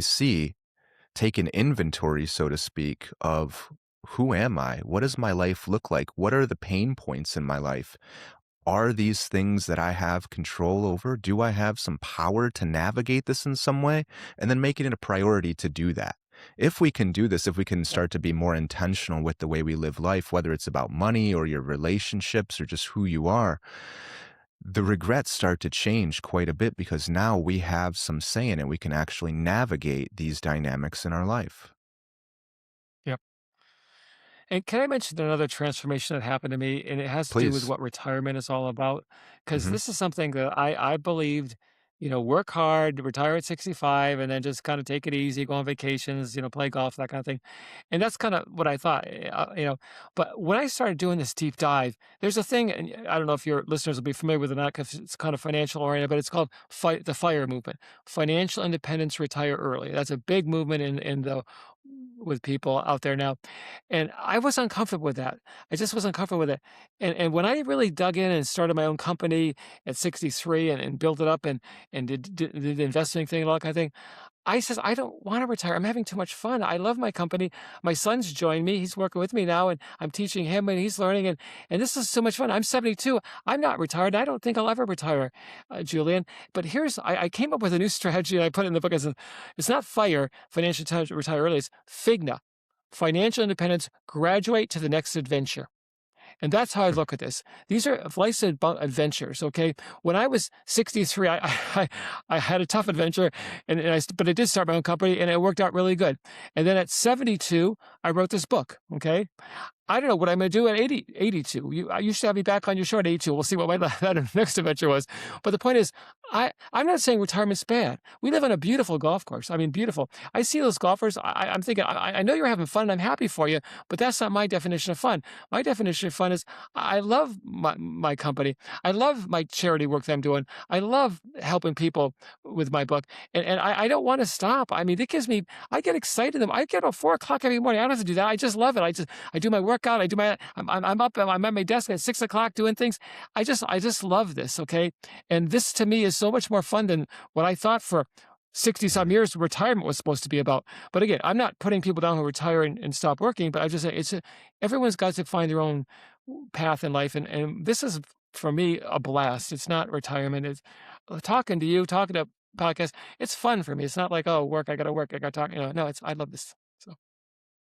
take an inventory, so to speak, of who am I? What does my life look like? What are the pain points in my life? Are these things that I have control over? Do I have some power to navigate this in some way? And then make it a priority to do that. If we can do this, if we can Yeah, start to be more intentional with the way we live life, whether it's about money or your relationships or just who you are, the regrets start to change quite a bit because now we have some say in it. We can actually navigate these dynamics in our life. yeah. And can I mention another transformation that happened to me? And it has to do with Please. what retirement is all about. Because Mhm. this is something that I believed, work hard, retire at 65, and then just kind of take it easy, go on vacations, play golf, that kind of thing. And that's kind of what I thought, But when I started doing this deep dive, there's a thing, and I don't know if your listeners will be familiar with it or not, because it's kind of financial oriented, but it's called the FIRE movement, financial independence, retire early. That's a big movement in the with people out there now. And I was uncomfortable with that. I just was uncomfortable with it. And when I really dug in and started my own company at 63 and built it up and did the investing thing and all that kind of thing, I says, "I don't wanna retire, I'm having too much fun, I love my company, my son's joined me, he's working with me now, and I'm teaching him, and he's learning, and this is so much fun, I'm 72, I'm not retired, I don't think I'll ever retire, Julian, but I came up with a new strategy, and I put it in the book, it's not FIRE, financial time to retire early, it's FIGNA, financial independence, graduate to the next adventure." And that's how I look at this. These are life's adventures, okay? When I was 63, I had a tough adventure, but I did start my own company, and it worked out really good. And then at 72, I wrote this book, okay? I don't know what I'm gonna do at 82. You should have me back on your show at 82. We'll see what my that next adventure was. But the point is, I'm not saying retirement's bad. We live on a beautiful golf course. I mean, beautiful. I see those golfers. I'm thinking, I know you're having fun, and I'm happy for you, but that's not my definition of fun. My definition of fun is I love my company. I love my charity work that I'm doing. I love helping people with my book, and I don't want to stop. I mean, it gives me. I get excited. I get up 4 o'clock every morning. I don't have to do that. I just love it. I do my workout. I'm up. I'm at my desk at 6 o'clock doing things. I just love this. Okay, and this to me is so much more fun than what I thought for 60 some Mhm. years retirement was supposed to be about. But again, I'm not putting people down who retire and stop working. But I just say everyone's got to find their own path in life, and this is for me a blast. It's not retirement. It's talking to you, talking to podcasts. It's fun for me. It's not like, oh, work. I got to work. I got to talk. No, it's I love this. So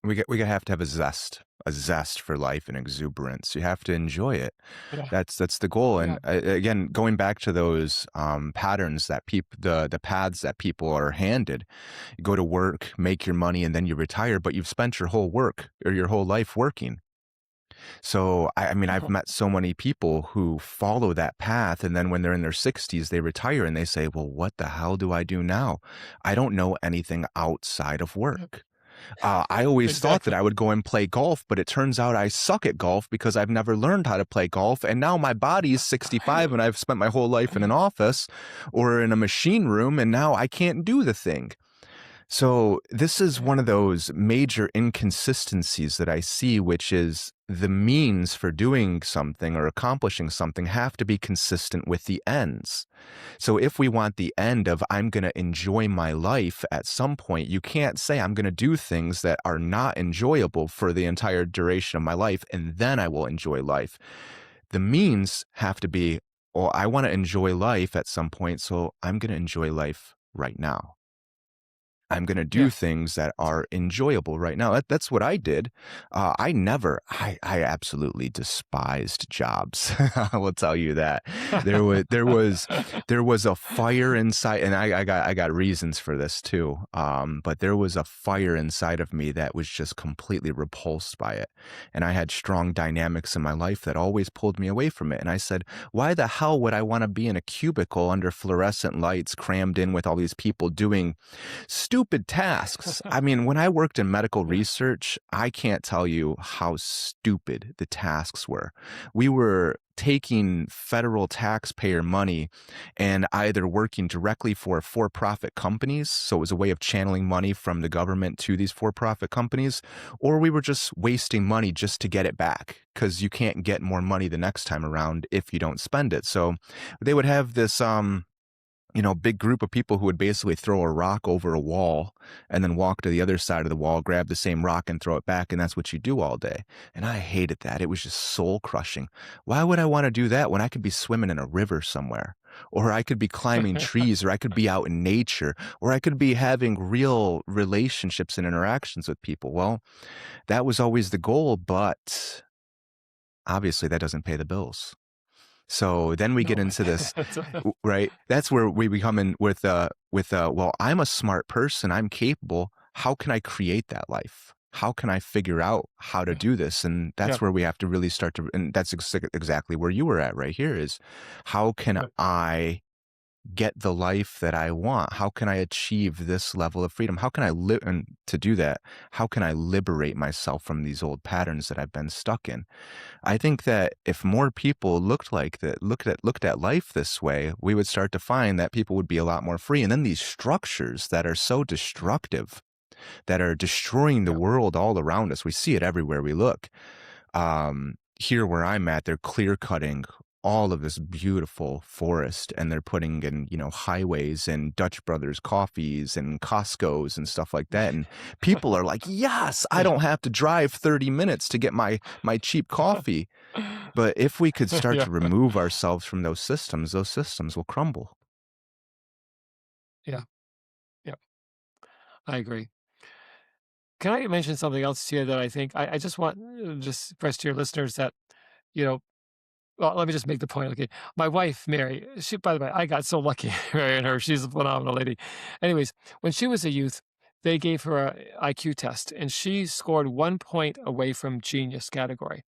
We have to have a zest for life and exuberance. You have to enjoy it. yeah, That's the goal. yeah. And again, going back to those patterns that the paths that people are handed, you go to work, make your money, and then you retire, but you've spent your whole work or your whole life working. So I mean, I've met so many people who follow that path, and then when they're in their 60s, they retire and they say, "Well, what the hell do I do now? I don't know anything outside of work." I always thought that Exactly. I would go and play golf, but it turns out I suck at golf because I've never learned how to play golf. And now my body's 65 and I've spent my whole life in an office or in a machine room, and now I can't do the thing. So this is Yeah, one of those major inconsistencies that I see, which is the means for doing something or accomplishing something have to be consistent with the ends. So if we want the end of I'm going to enjoy my life at some point, you can't say I'm going to do things that are not enjoyable for the entire duration of my life and then I will enjoy life. The means have to be, well, I want to enjoy life at some point, so I'm going to enjoy life right now. I'm going to do yeah. things that are enjoyable right now. That's what I did. I absolutely despised jobs. I will tell you that there was a fire inside, and I got reasons for this too. But there was a fire inside of me that was just completely repulsed by it. And I had strong dynamics in my life that always pulled me away from it. And I said, why the hell would I want to be in a cubicle under fluorescent lights crammed in with all these people doing stupid tasks? I mean, when I worked in medical Yeah. research, I can't tell you how stupid the tasks were. We were taking federal taxpayer money and either working directly for profit companies, so it was a way of channeling money from the government to these for profit companies, or we were just wasting money just to get it back because you can't get more money the next time around if you don't spend it. So they would have this big group of people who would basically throw a rock over a wall and then walk to the other side of the wall, grab the same rock and throw it back. And that's what you do all day. And I hated that. It was just soul crushing. Why would I want to do that when I could be swimming in a river somewhere? Or I could be climbing trees, or I could be out in nature, or I could be having real relationships and interactions with people. Well, that was always the goal, but obviously that doesn't pay the bills. So then we get No. into this, It's right? That's where we come in well, I'm a smart person, I'm capable. How can I create that life? How can I figure out how to yeah, do this? And yeah, that's where we have to really start to, and that's exactly where you were at right here is how can yeah, I get the life that I want? How can I achieve this level of freedom? How can I live? And to do that, how can I liberate myself from these old patterns that I've been stuck in? I think that if more people looked like that, looked at life this way, we would start to find that people would be a lot more free. And then these structures that are so destructive, that are destroying the yeah. world all around us, we see it everywhere we look. Here where I'm at, they're clear cutting all of this beautiful forest and they're putting in, highways and Dutch Brothers coffees and Costco's and stuff like that. And people are like, yes, I Yeah. don't have to drive 30 minutes to get my cheap coffee. But if we could start Yeah, to remove ourselves from those systems will crumble. yeah, yeah, I agree. Can I mention something else to you that I think I just want just express to your listeners that you know, well, let me just make the point, okay? My wife, Mary, she by the way, I got so lucky marrying her, she's a phenomenal lady. Anyways, when she was a youth, they gave her a IQ test, and she scored 1 point away from genius category.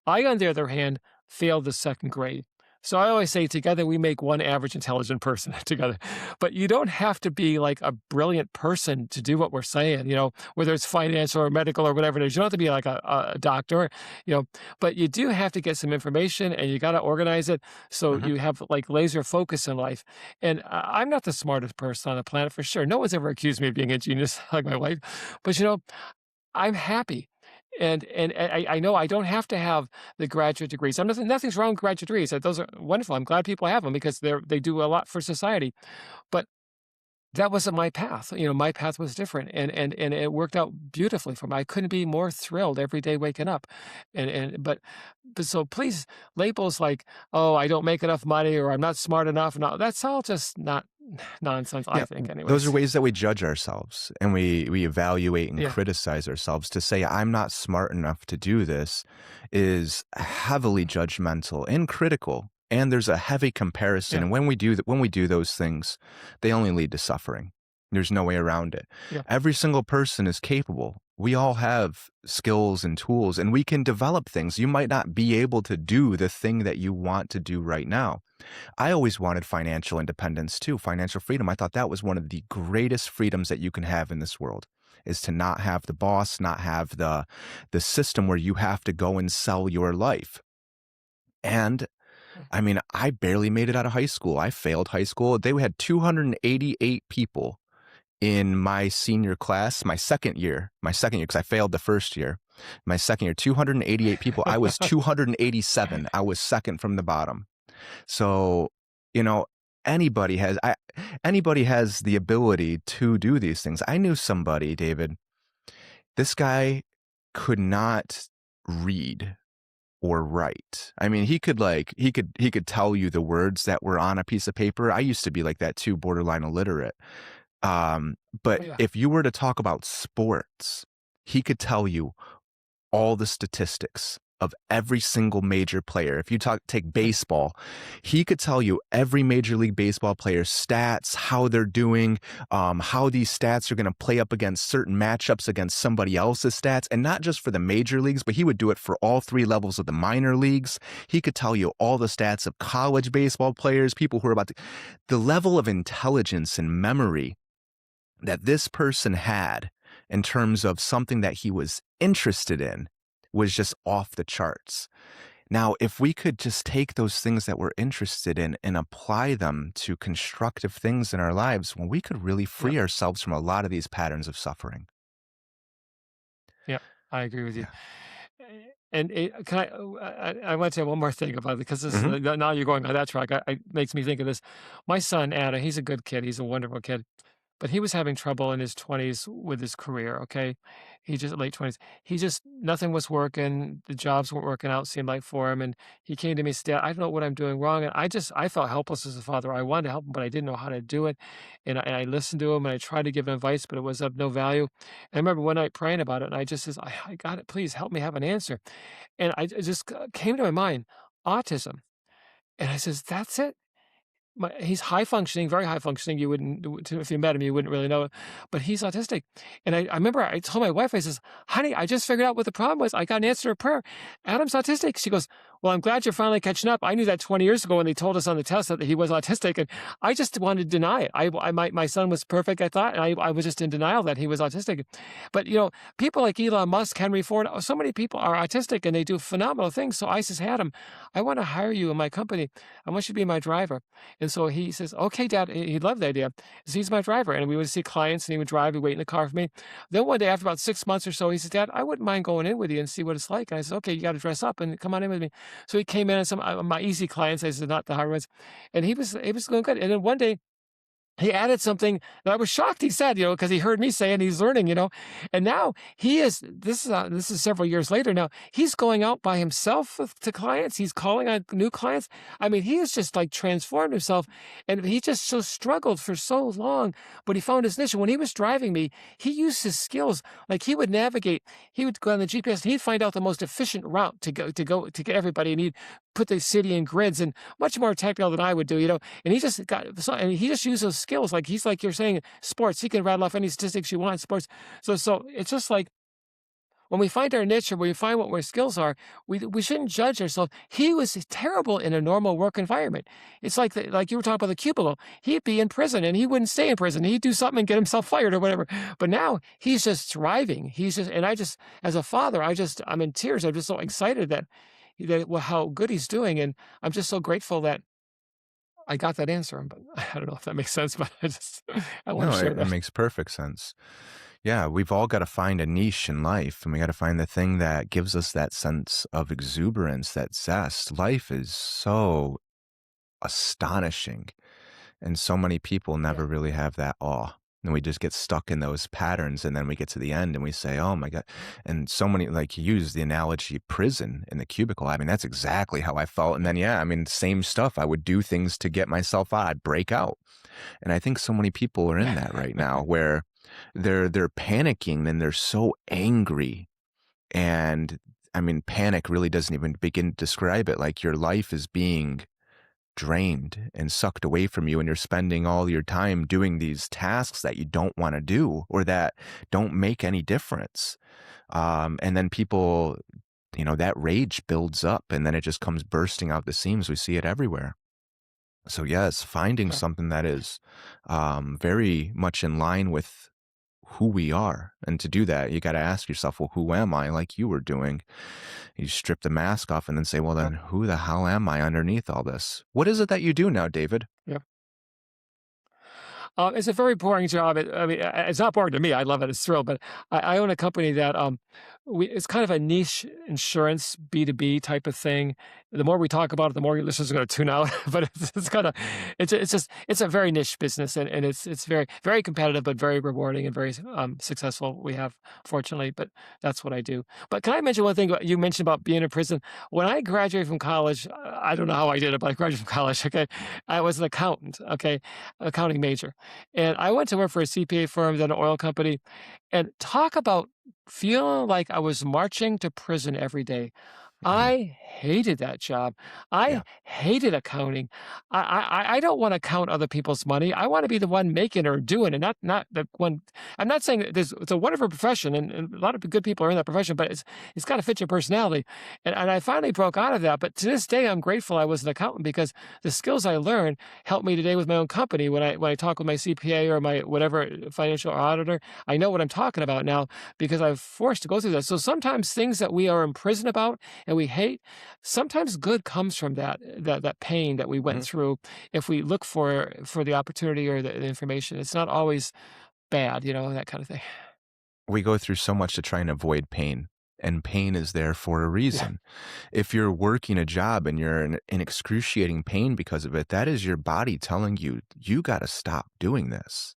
I, on the other hand, failed the 2nd grade. So I always say together we make one average intelligent person together. But you don't have to be like a brilliant person to do what we're saying, whether it's financial or medical or whatever it is. You don't have to be like a doctor, you know, but you do have to get some information and you got to organize it so Mhm. you have like laser focus in life. And I'm not the smartest person on the planet for sure. No one's ever accused me of being a genius like my wife, but I'm happy. And I know I don't have to have the graduate degrees. Nothing's wrong with graduate degrees. Those are wonderful. I'm glad people have them because they do a lot for society. But that wasn't my path. My path was different, and it worked out beautifully for me. I couldn't be more thrilled every day waking up. But so please, labels like, "Oh, I don't make enough money," or "I'm not smart enough." No, that's all just not nonsense, I Yeah, think, those are anyways. ways that we judge ourselves and we evaluate and Yeah, criticize ourselves. To say I'm not smart enough to do this is heavily judgmental and critical. And there's a heavy comparison. yeah, And when we do those things, they only lead to suffering. There's no way around it. yeah, Every single person is capable. We all have skills and tools, and we can develop things. You might not be able to do the thing that you want to do right now. I always wanted financial independence too, financial freedom. I thought that was one of the greatest freedoms that you can have in this world, is to not have the boss, not have the system where you have to go and sell your life. And yeah. I mean, I barely made it out of high school. I failed high school. They had 288 people in my senior class, my second year, because I failed the first year. My second year, 288 people. I was 287. I was second from the bottom. So, you know, anybody has the ability to do these things. I knew somebody, David. This guy could not read or write. I mean, he could tell you the words that were on a piece of paper. I used to be like that too, borderline illiterate. But Oh, yeah, if you were to talk about sports, he could tell you all the statistics of every single major player. If you take yeah, baseball, he could tell you every major league baseball player's stats, how they're doing, how these stats are going to play up against certain matchups against somebody else's stats, and not just for the major leagues, but he would do it for all three levels of the minor leagues. He could tell you all the stats of college baseball players, people who are about to, the level of intelligence and memory that this person had in terms of something that he was interested in was just off the charts. Now, if we could just take those things that we're interested in and apply them to constructive things in our lives, well, we could really yeah, free ourselves from a lot of these patterns of suffering. yeah. I agree with you. Yeah. And can I want to say one more thing about it because this Hmm. now you're going on that track. Makes me think of this. My son Adam, he's a good kid. He's a wonderful kid. But he was having trouble in his 20s with his career, okay? He just late 20s. He just nothing was working, the jobs weren't working out, seemed like for him, and he came to me and said, "Dad, I don't know what I'm doing wrong." And I felt helpless as a father. I wanted to help him, but I didn't know how to do it. And I listened to him and I tried to give him advice, but it was of no value. And I remember one night praying about it, and I just says, I got it. Please help me have an answer. And it just came to my mind, autism. And I says, that's it. He's high functioning, very high functioning. You wouldn't if you met him, you wouldn't really know it, but he's autistic. And I remember I told my wife, I says, "Honey, I just figured out what the problem was. I got an answer to a prayer. Adam's autistic." She goes, "Well, I'm glad you're finally catching up. I knew that 20 years ago when they told us on the test that he was autistic, and I just wanted to deny it. My son was perfect, I thought, and I was just in denial that he was autistic. But people like Elon Musk, Henry Ford, so many people are autistic and they do phenomenal things. So I says, Adam, I want to hire you in my company. I want you to be my driver." And so he says, "Okay, Dad." He loved the idea. So he's my driver. And we would see clients and he would drive, he'd wait in the car for me. Then one day, after about 6 months or so, he said, "Dad, I wouldn't mind going in with you and see what it's like." And I said, "Okay, you got to dress up and come on in with me." So he came in and some my easy clients, I said, not the hard ones. And he was going good. And then one day he added something that I was shocked he said, because he heard me say and he's learning, and now he is this is several years later now, he's going out by himself to clients, he's calling on new clients. I mean, he has just, like, transformed himself, and he just so struggled for so long, but he found his niche. When he was driving me, he used his skills, like, he would go on the GPS, and he'd find out the most efficient route to get everybody, and he'd put the city in grids, and much more technical than I would do, and he just used those skills. Like, he's like you're saying, sports. He can rattle off any statistics you want in sports. So it's just like when we find our niche or when we find what our skills are, we shouldn't judge ourselves. He was terrible in a normal work environment. It's like you were talking about the cubicle. He'd be in prison and he wouldn't stay in prison. He'd do something and get himself fired or whatever. But now he's just thriving. And I just, as a father, I'm in tears. I'm just so excited well, how good he's doing, and I'm just so grateful that I got that answer, but I don't know if that makes sense, but I wanna No, share it that. makes perfect sense. Yeah, we've all got to find a niche in life, and we got to find the thing that gives us that sense of exuberance, that zest. Life is so astonishing, and so many people Yeah, never really have that awe. And we just get stuck in those patterns, and then we get to the end and we say, "Oh my God." And so many, like, you use the analogy prison in the cubicle. I mean, that's exactly how I felt. And yeah, then, yeah, I mean, same stuff. I would do things to get myself out. I'd break out. And I think so many people are in yeah, that right now where they're panicking and they're so angry. And I mean, panic really doesn't even begin to describe it. Like, your life is being drained and sucked away from you, and you're spending all your time doing these tasks that you don't want to do or that don't make any difference. And then people, that rage builds up and then it just comes bursting out the seams. We see it everywhere. So yes, finding yeah, something that is very much in line with who we are. And to do that, you got to ask yourself, well, who am I? Like you were doing. You strip the mask off and then say, well, yep, then who the hell am I underneath all this? What is it that you do now, David? yep. It's a very boring job. I mean, it's not boring to me. I love it. It's thrill. But I own a company that it's kind of a niche insurance B2B type of thing. The more we talk about it, the more your listeners are going to tune out. But it's kind of it's a very niche business, and it's very very competitive, but very rewarding and very successful. We have, fortunately, but that's what I do. But can I mention one thing? You mentioned about being in prison. When I graduated from college, I don't know how I did it, but I graduated from college. Okay, I was an accountant. Okay, accounting major. And I went to work for a CPA firm, then an oil company, and talk about feeling like I was marching to prison every day. Mhm. I hated that job. I Yeah. hated accounting. I don't want to count other people's money. I want to be the one making or doing it, not the one. I'm not saying that it's a wonderful profession, and a lot of good people are in that profession, but it's got to fit your personality. And I finally broke out of that. But to this day, I'm grateful I was an accountant because the skills I learned help me today with my own company. When I talk with my CPA or my whatever financial auditor, I know what I'm talking about now because I've forced to go through that. So sometimes things that we are in prison about and we hate, sometimes good comes from that pain that we went Mhm. through. If we look for the opportunity or the information, it's not always bad, that kind of thing. We go through so much to try and avoid pain, and pain is there for a Yeah, reason. If you're working a job and you're in excruciating pain because of it, that is your body telling you, you got to stop doing this.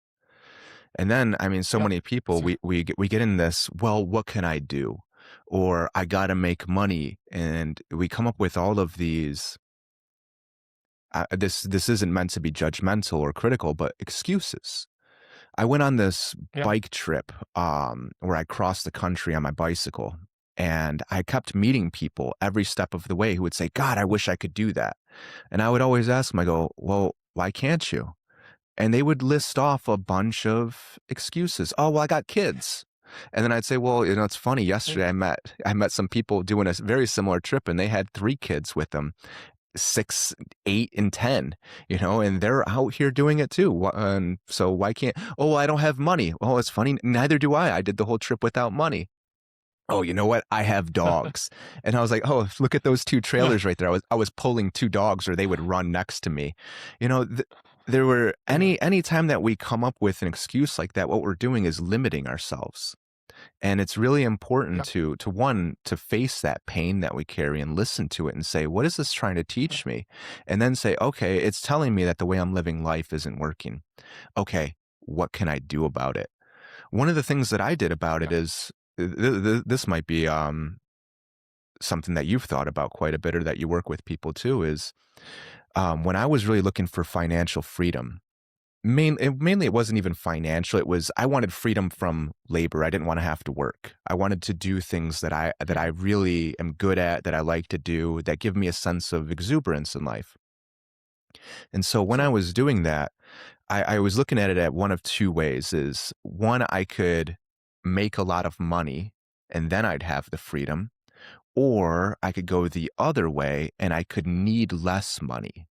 And then, I mean, so yep, many people, that's right. we get in this, well, what can I do? Or I got to make money. And we come up with all of these, this isn't meant to be judgmental or critical, but excuses. I went on this Yeah, bike trip, where I crossed the country on my bicycle, and I kept meeting people every step of the way who would say, "God, I wish I could do that." And I would always ask them, I go, "Well, why can't you?" And they would list off a bunch of excuses. "Oh, well, I got kids." And then I'd say, "Well, it's funny. yeah, Yesterday, I met some people doing a very similar trip, and they had 3 kids with them, 6, 8, and 10, and they're out here doing it too. And so why can't, oh, well, I don't have money. Oh, it's funny. Neither do I. I did the whole trip without money. Oh, you know what? I have dogs. And I was like, oh, look at those 2 yeah, trailers right there. I was pulling 2 dogs or they would run next to me. There were yeah. any time that we come up with an excuse like that, what we're doing is limiting ourselves. And it's really important Yep. to one, to face that pain that we carry and listen to it and say, what is this trying to Yep. teach me? And then say, okay, it's telling me that the way I'm living life isn't working. Okay, what can I do about it? One of the things that I did about it Yep. is this might be something that you've thought about quite a bit, or that you work with people too, is when I was really looking for financial freedom. Mainly, it wasn't even financial. It was I wanted freedom from labor. I didn't want to have to work. I wanted to do things that I Mhm. really am good at, that I like to do, that give me a sense of exuberance in life. And so when I Sure. was doing that, I was looking at it at one of two ways. Is one, I could make a lot of money and then I'd have the freedom, or I could go the other way and I could need less money.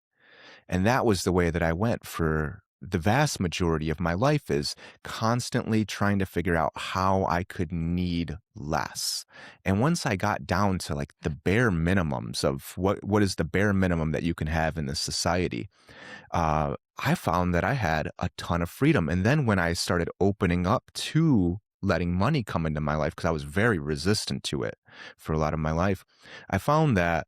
And that was the way that I went for the vast majority of my life, is constantly trying to figure out how I could need less. And once I got down to like the bare minimums of what is the bare minimum that you can have in this society, I found that I had a ton of freedom. And then when I started opening up to letting money come into my life, because I was very resistant to it for a lot of my life, I found that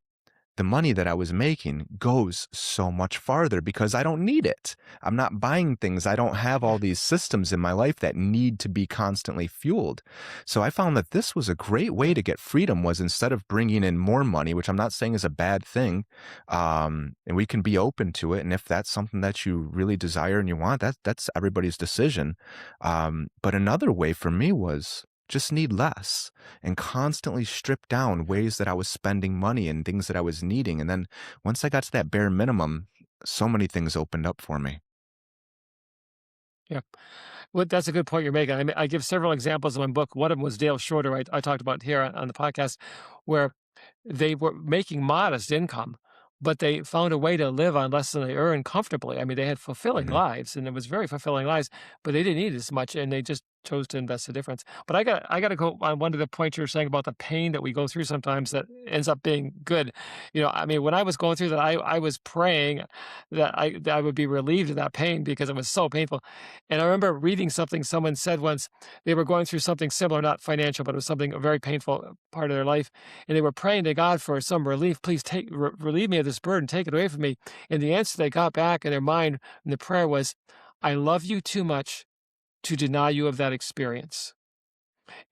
the money that I was making goes so much farther because I don't need it. I'm not buying things. I don't have all these systems in my life that need to be constantly fueled. So I found that this was a great way Yeah. to get freedom, was instead of bringing in more money, which I'm not saying is a bad thing, and we can be open to it. And if that's something that you really desire and you want, that's everybody's decision. But another way for me was just need less, and constantly strip down ways that I was spending money and things that I was needing. And then once I got to that bare minimum, so many things opened up for me. Yeah. Well, that's a good point you're making. I mean, I give several examples in my book. One of them was Dale Shorter. I talked about here on the podcast, where they were making modest income, but they found a way to live on less than they earned comfortably. I mean, they had fulfilling Mhm. lives, and it was very fulfilling lives, but they didn't need as much, and they just chose to invest the difference. But I got to go on one of the points you were saying about the pain that we go through sometimes that ends up being good. I mean, when I was going through that, I was praying that I would be relieved of that pain because it was so painful. And I remember reading something someone said once. They were going through something similar, not financial, but it was something a very painful part of their life, and they were praying to God for some relief. Please relieve me of this burden, take it away from me. And the answer they got back in their mind in the prayer was, I love you too much to deny you of that experience.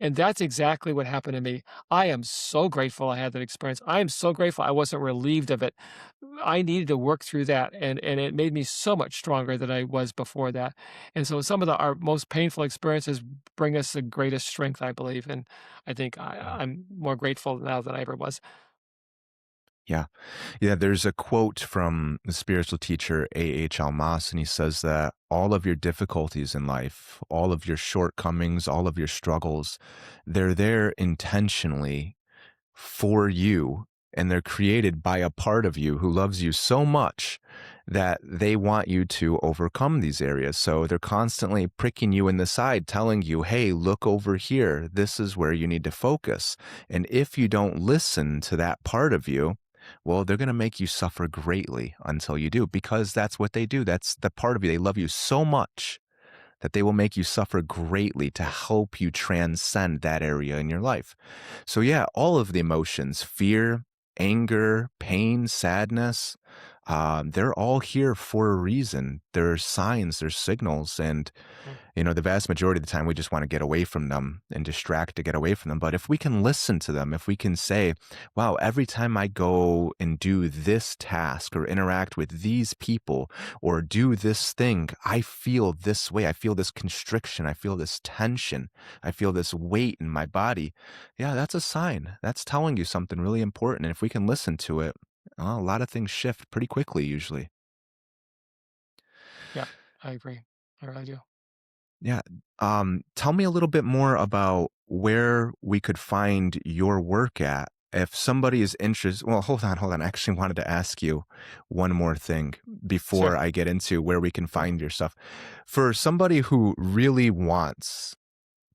And that's exactly what happened to me. I am so grateful I had that experience. I am so grateful I wasn't relieved of it. I needed to work through that, and it made me so much stronger than I was before that. And so some of our most painful experiences bring us the greatest strength, I believe. And I think Mm. I'm more grateful now than I ever was. Yeah. Yeah. There's a quote from the spiritual teacher A.H. Almas, and he says that all of your difficulties in life, all of your shortcomings, all of your struggles, they're there intentionally for you, and they're created by a part of you who loves you so much that they want you to overcome these areas. So they're constantly pricking you in the side, telling you, hey, look over here. This is where you need to focus. And if you don't listen to that part of you, well, they're going to make you suffer greatly until you do, because that's what they do. That's the part of you. They love you so much that they will make you suffer greatly to help you transcend that area in your life. So, yeah, all of the emotions, fear, anger, pain, sadness, they're all here for a reason. There are signs, there's signals. And Mm. the vast majority of the time we just want to get away from them and distract to get away from them. But if we can listen to them, if we can say, wow, every time I go and do this task or interact with these people or do this thing, I feel this way. I feel this constriction. I feel this tension. I feel this weight in my body. Yeah, that's a sign. That's telling you something really important. And if we can listen to it, a lot of things shift pretty quickly, usually. Yeah, I agree. I really do. Yeah. Tell me a little bit more about where we could find your work at. If somebody is interested, well, hold on, hold on. I actually wanted to ask you one more thing before Sure. I get into where we can Sure. find your stuff. For somebody who really wants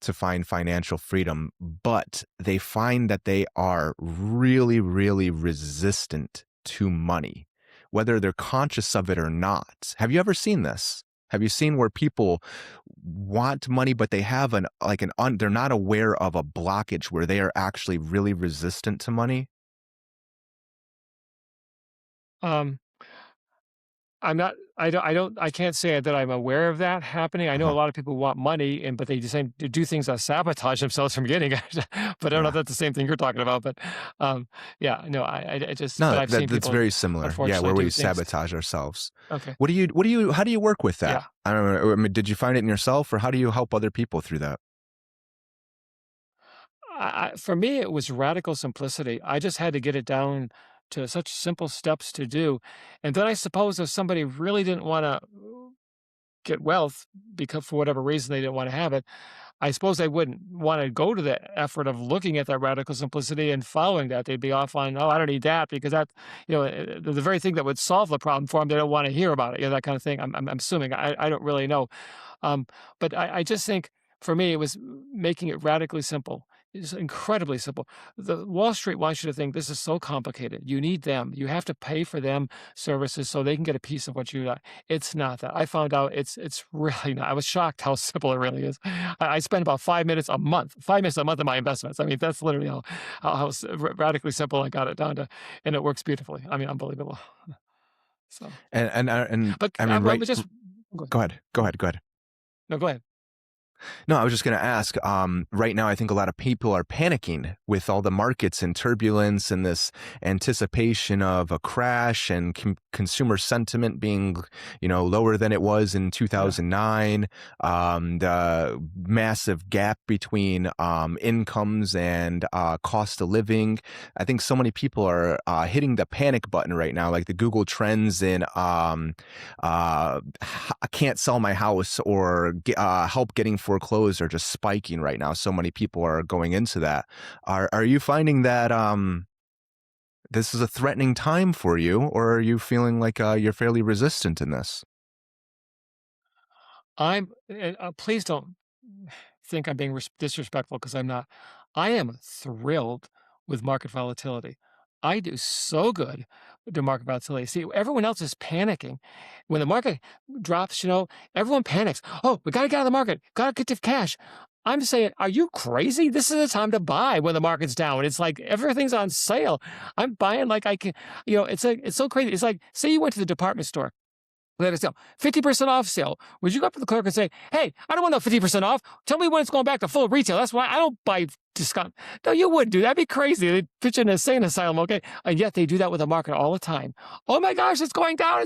to find financial freedom, but they find that they are really, really resistant to money, whether they're conscious of it or not. Have you ever seen this? Have you seen where people want money, but they have they're not aware of a blockage where they are actually really resistant to money? Um, I can't say that I'm aware of that happening. I know a Uh-huh. lot of people want money and but they just seem to do things that sabotage themselves from getting it. But I don't know if Yeah. that's the same thing you're talking about, but, yeah, no, I just but No, I've seen that's people very similar. Yeah, unfortunately where we do things. sabotage ourselves. Okay. How do you work with that? Yeah. I don't know, I mean, did you find it in yourself, or how do you help other people through that? For me, it was radical simplicity. I just had to get it down to such simple steps to do, and then I suppose if somebody really didn't wanna get wealth because for whatever reason they didn't wanna have it, I suppose they wouldn't wanna go to the effort of looking at that radical simplicity and following that. They'd be off on, "Oh, I don't need that," because that the very thing that would solve the problem for them, they don't wanna hear about it, that kind of thing. I'm assuming. I don't really know. Um, but I just think for me, it was making it radically simple. It's incredibly simple. The Wall Street wants you to think this is so complicated. You need them. You have to pay for them services so they can get a piece of what you got. It's not that. I found out it's really not. I was shocked how simple it really is. I spend about 5 minutes a month, 5 minutes a month in my investments. I mean, that's literally how radically simple I got it down to, and it works beautifully. I mean, unbelievable. So, And but I mean, let right. me just go ahead. Go ahead. Go ahead. Go ahead. No, go ahead. No, I was just going to ask. Right now, I think a lot of people are panicking with all the markets in turbulence and this anticipation of a crash and consumer sentiment being, lower than it was in Yeah. 2009. The massive gap between incomes and cost of living. I think so many people are hitting the panic button right now, like the Google Trends in I can't sell my house or help getting foreclosed are just spiking right now. So many people are going into that. Are you finding that this is a threatening time for you, or are you feeling like you're fairly resistant in this? Please don't think I'm being disrespectful because I'm not. I am thrilled with market volatility. I do so good with the market volatility. See, everyone else is panicking. When the market drops, everyone panics. Oh, we got to get out of the market. Got to get to cash. I'm saying, are you crazy? This is the time to buy when the market's down. It's like everything's on sale. I'm buying like I can, it's so crazy. It's like, say you went to the department store. We had a sale, 50% off sale. Would you go up to the clerk and say, "Hey, I don't want no 50% off. Tell me when it's going back to full retail. That's why I don't buy discount." No, you wouldn't do that. That'd be crazy. They'd put you in an insane asylum, okay? And yet they do that with the market all the time. Oh my gosh, it's going down.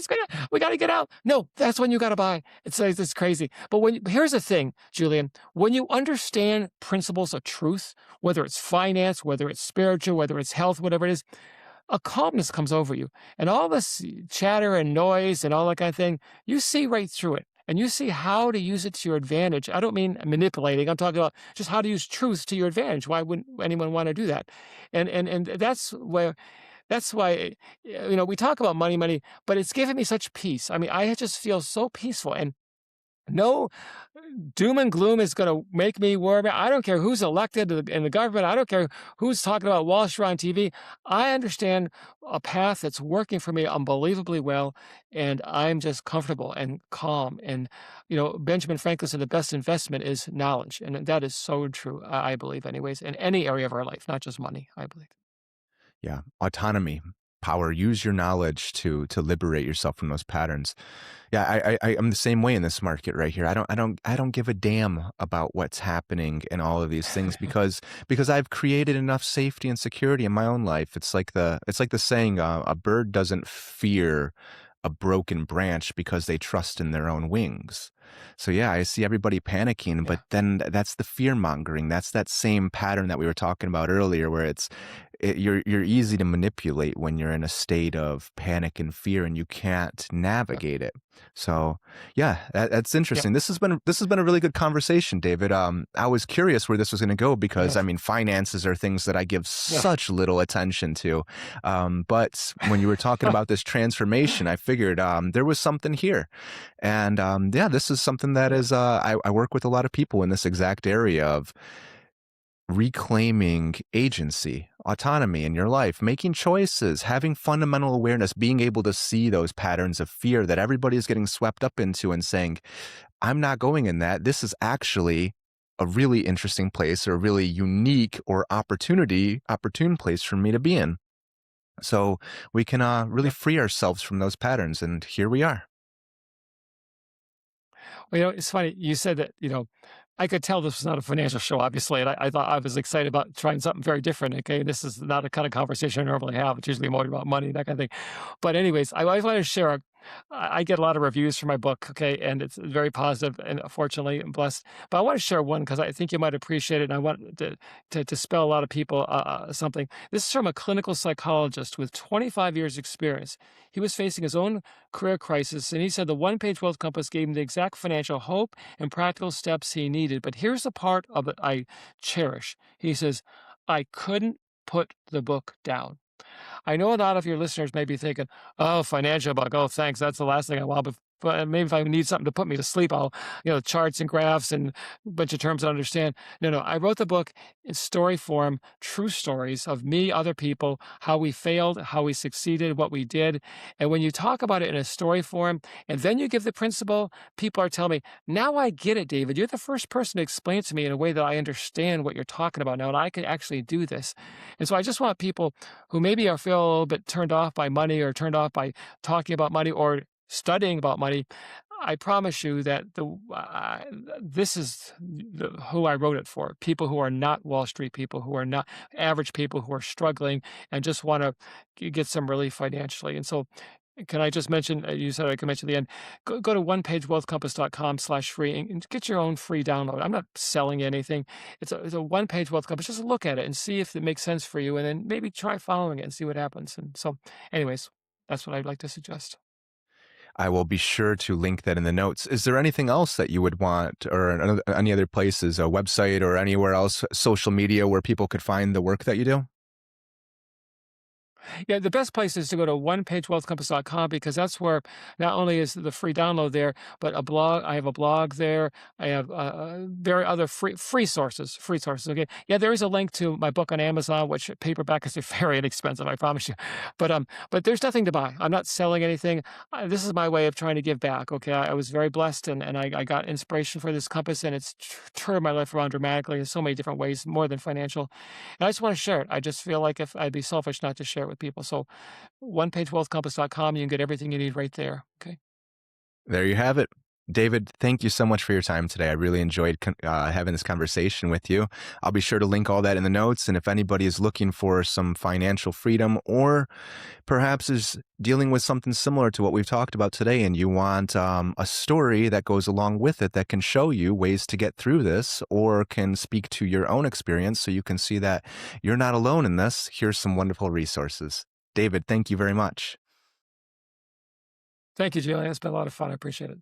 We got to get out. No, that's when you got to buy. It's crazy. But here's the thing, Julian, when you understand principles of truth, whether it's finance, whether it's spiritual, whether it's health, whatever it is, a calmness comes over you. And all this chatter and noise and all that kind of thing, you see right through it. And you see how to use it to your advantage. I don't mean manipulating. I'm talking about just how to use truth to your advantage. Why wouldn't anyone want to do that? And that's why we talk about money, money, but it's given me such peace. I mean, I just feel so peaceful. And no doom and gloom is going to make me worry about. I don't care who's elected in the government. I don't care who's talking about Wall Street on TV. I understand a path that's working for me unbelievably well, and I'm just comfortable and calm. And Benjamin Franklin said the best investment is knowledge, and that is so true. I believe, anyways, in any area of our life, not just money. I believe. Yeah, autonomy, power. Use your knowledge to liberate yourself from those patterns. Yeah, I'm the same way in this market right here. I don't give a damn about what's happening and all of these things because I've created enough safety and security in my own life. It's like the saying, a bird doesn't fear a broken branch because they trust in their own wings. So yeah, I see everybody panicking, but Yeah. then that's the fear mongering. That's that same pattern that we were talking about earlier, where you're easy to manipulate when you're in a state of panic and fear and you can't Yeah. navigate it. So yeah, that's Yeah. interesting. This has been a really good conversation, David. I was curious where this was going to go because I Yes. mean, finances are things that I give Yeah. such little attention to. But when you were talking about this transformation, I figured there was something here, and yeah, this is something that Yeah. is I work with a lot of people in this exact area of reclaiming agency, autonomy in your life, making choices, having fundamental awareness, being able to see those patterns of fear that everybody is getting swept up into and saying, I'm not going in that. This is actually a really interesting place or a really unique or opportune place for me to be in. So we can really Yeah. free ourselves from those patterns. And here we are. Well, it's funny. You said that, I could tell this was not a financial show, obviously. And I thought I was excited about trying something very different. Okay. This is not a kind of conversation I normally have. It's usually more about money, that kind of thing. But, anyways, I always want to share. I get a lot of reviews for my book. Okay. And it's very positive, and fortunately, I'm blessed. But I want to share one because I think you might appreciate it. And I want to spell a lot of people something. This is from a clinical psychologist with 25 years' experience. He was facing his own career crisis. And he said the one page wealth compass gave him the exact financial hope and practical steps he needed. But here's the part of it I cherish. He says, I couldn't put the book down. I know a lot of your listeners may be thinking, "Oh, financial book. Oh, thanks. That's the last thing I want." But maybe if I need something to put me to sleep, I'll, charts and graphs and a bunch of terms I understand. No, no. I wrote the book in story form, true stories of me, other people, how we failed, how we succeeded, what we did. And when you talk about it in a story form, and then you give the principle, people are telling me, "Now I get it, David. You're the first person to explain it to me in a way that I understand what you're talking about now, and I can actually do this." And so I just want people who maybe are feel a little bit turned off by money or turned off by talking about money or studying about money. I promise you that this is who I wrote it for. People who are not Wall Street people, who are not average people, who are struggling and just want to get some relief financially. And so, can I just mention, you said I can mention the end, go to onepagewealthcompass.com/free and get your own free download. I'm not selling you anything. It's a one page wealth compass. Just look at it and see if it makes sense for you, and then maybe try following it and see what happens. And so, anyways, that's what I'd like to suggest. I will be sure to link that in the notes. Is there anything else that you would want, or any other places, a website or anywhere else, social media where people could find the work that you do? Yeah, the best place is to go to onepagewealthcompass.com because that's where not only is the free download there, but a blog. I have a blog there. I have very other free sources. Free sources. Okay. Yeah, there is a link to my book on Amazon, which paperback is very inexpensive. I promise you. But there's nothing to buy. I'm not selling anything. This is my way of trying to give back. Okay. I was very blessed, and I got inspiration for this compass, and it's turned my life around dramatically in so many different ways, more than financial. And I just want to share it. I just feel like if I'd be selfish not to share it with people. So onepagewealthcompass.com, you can get everything you need right there. Okay. There you have it. David, thank you so much for your time today. I really enjoyed having this conversation with you. I'll be sure to link all that in the notes. And if anybody is looking for some financial freedom or perhaps is dealing with something similar to what we've talked about today, and you want a story that goes along with it that can show you ways to get through this or can speak to your own experience so you can see that you're not alone in this, here's some wonderful resources. David, thank you very much. Thank you, Julian. It's been a lot of fun. I appreciate it.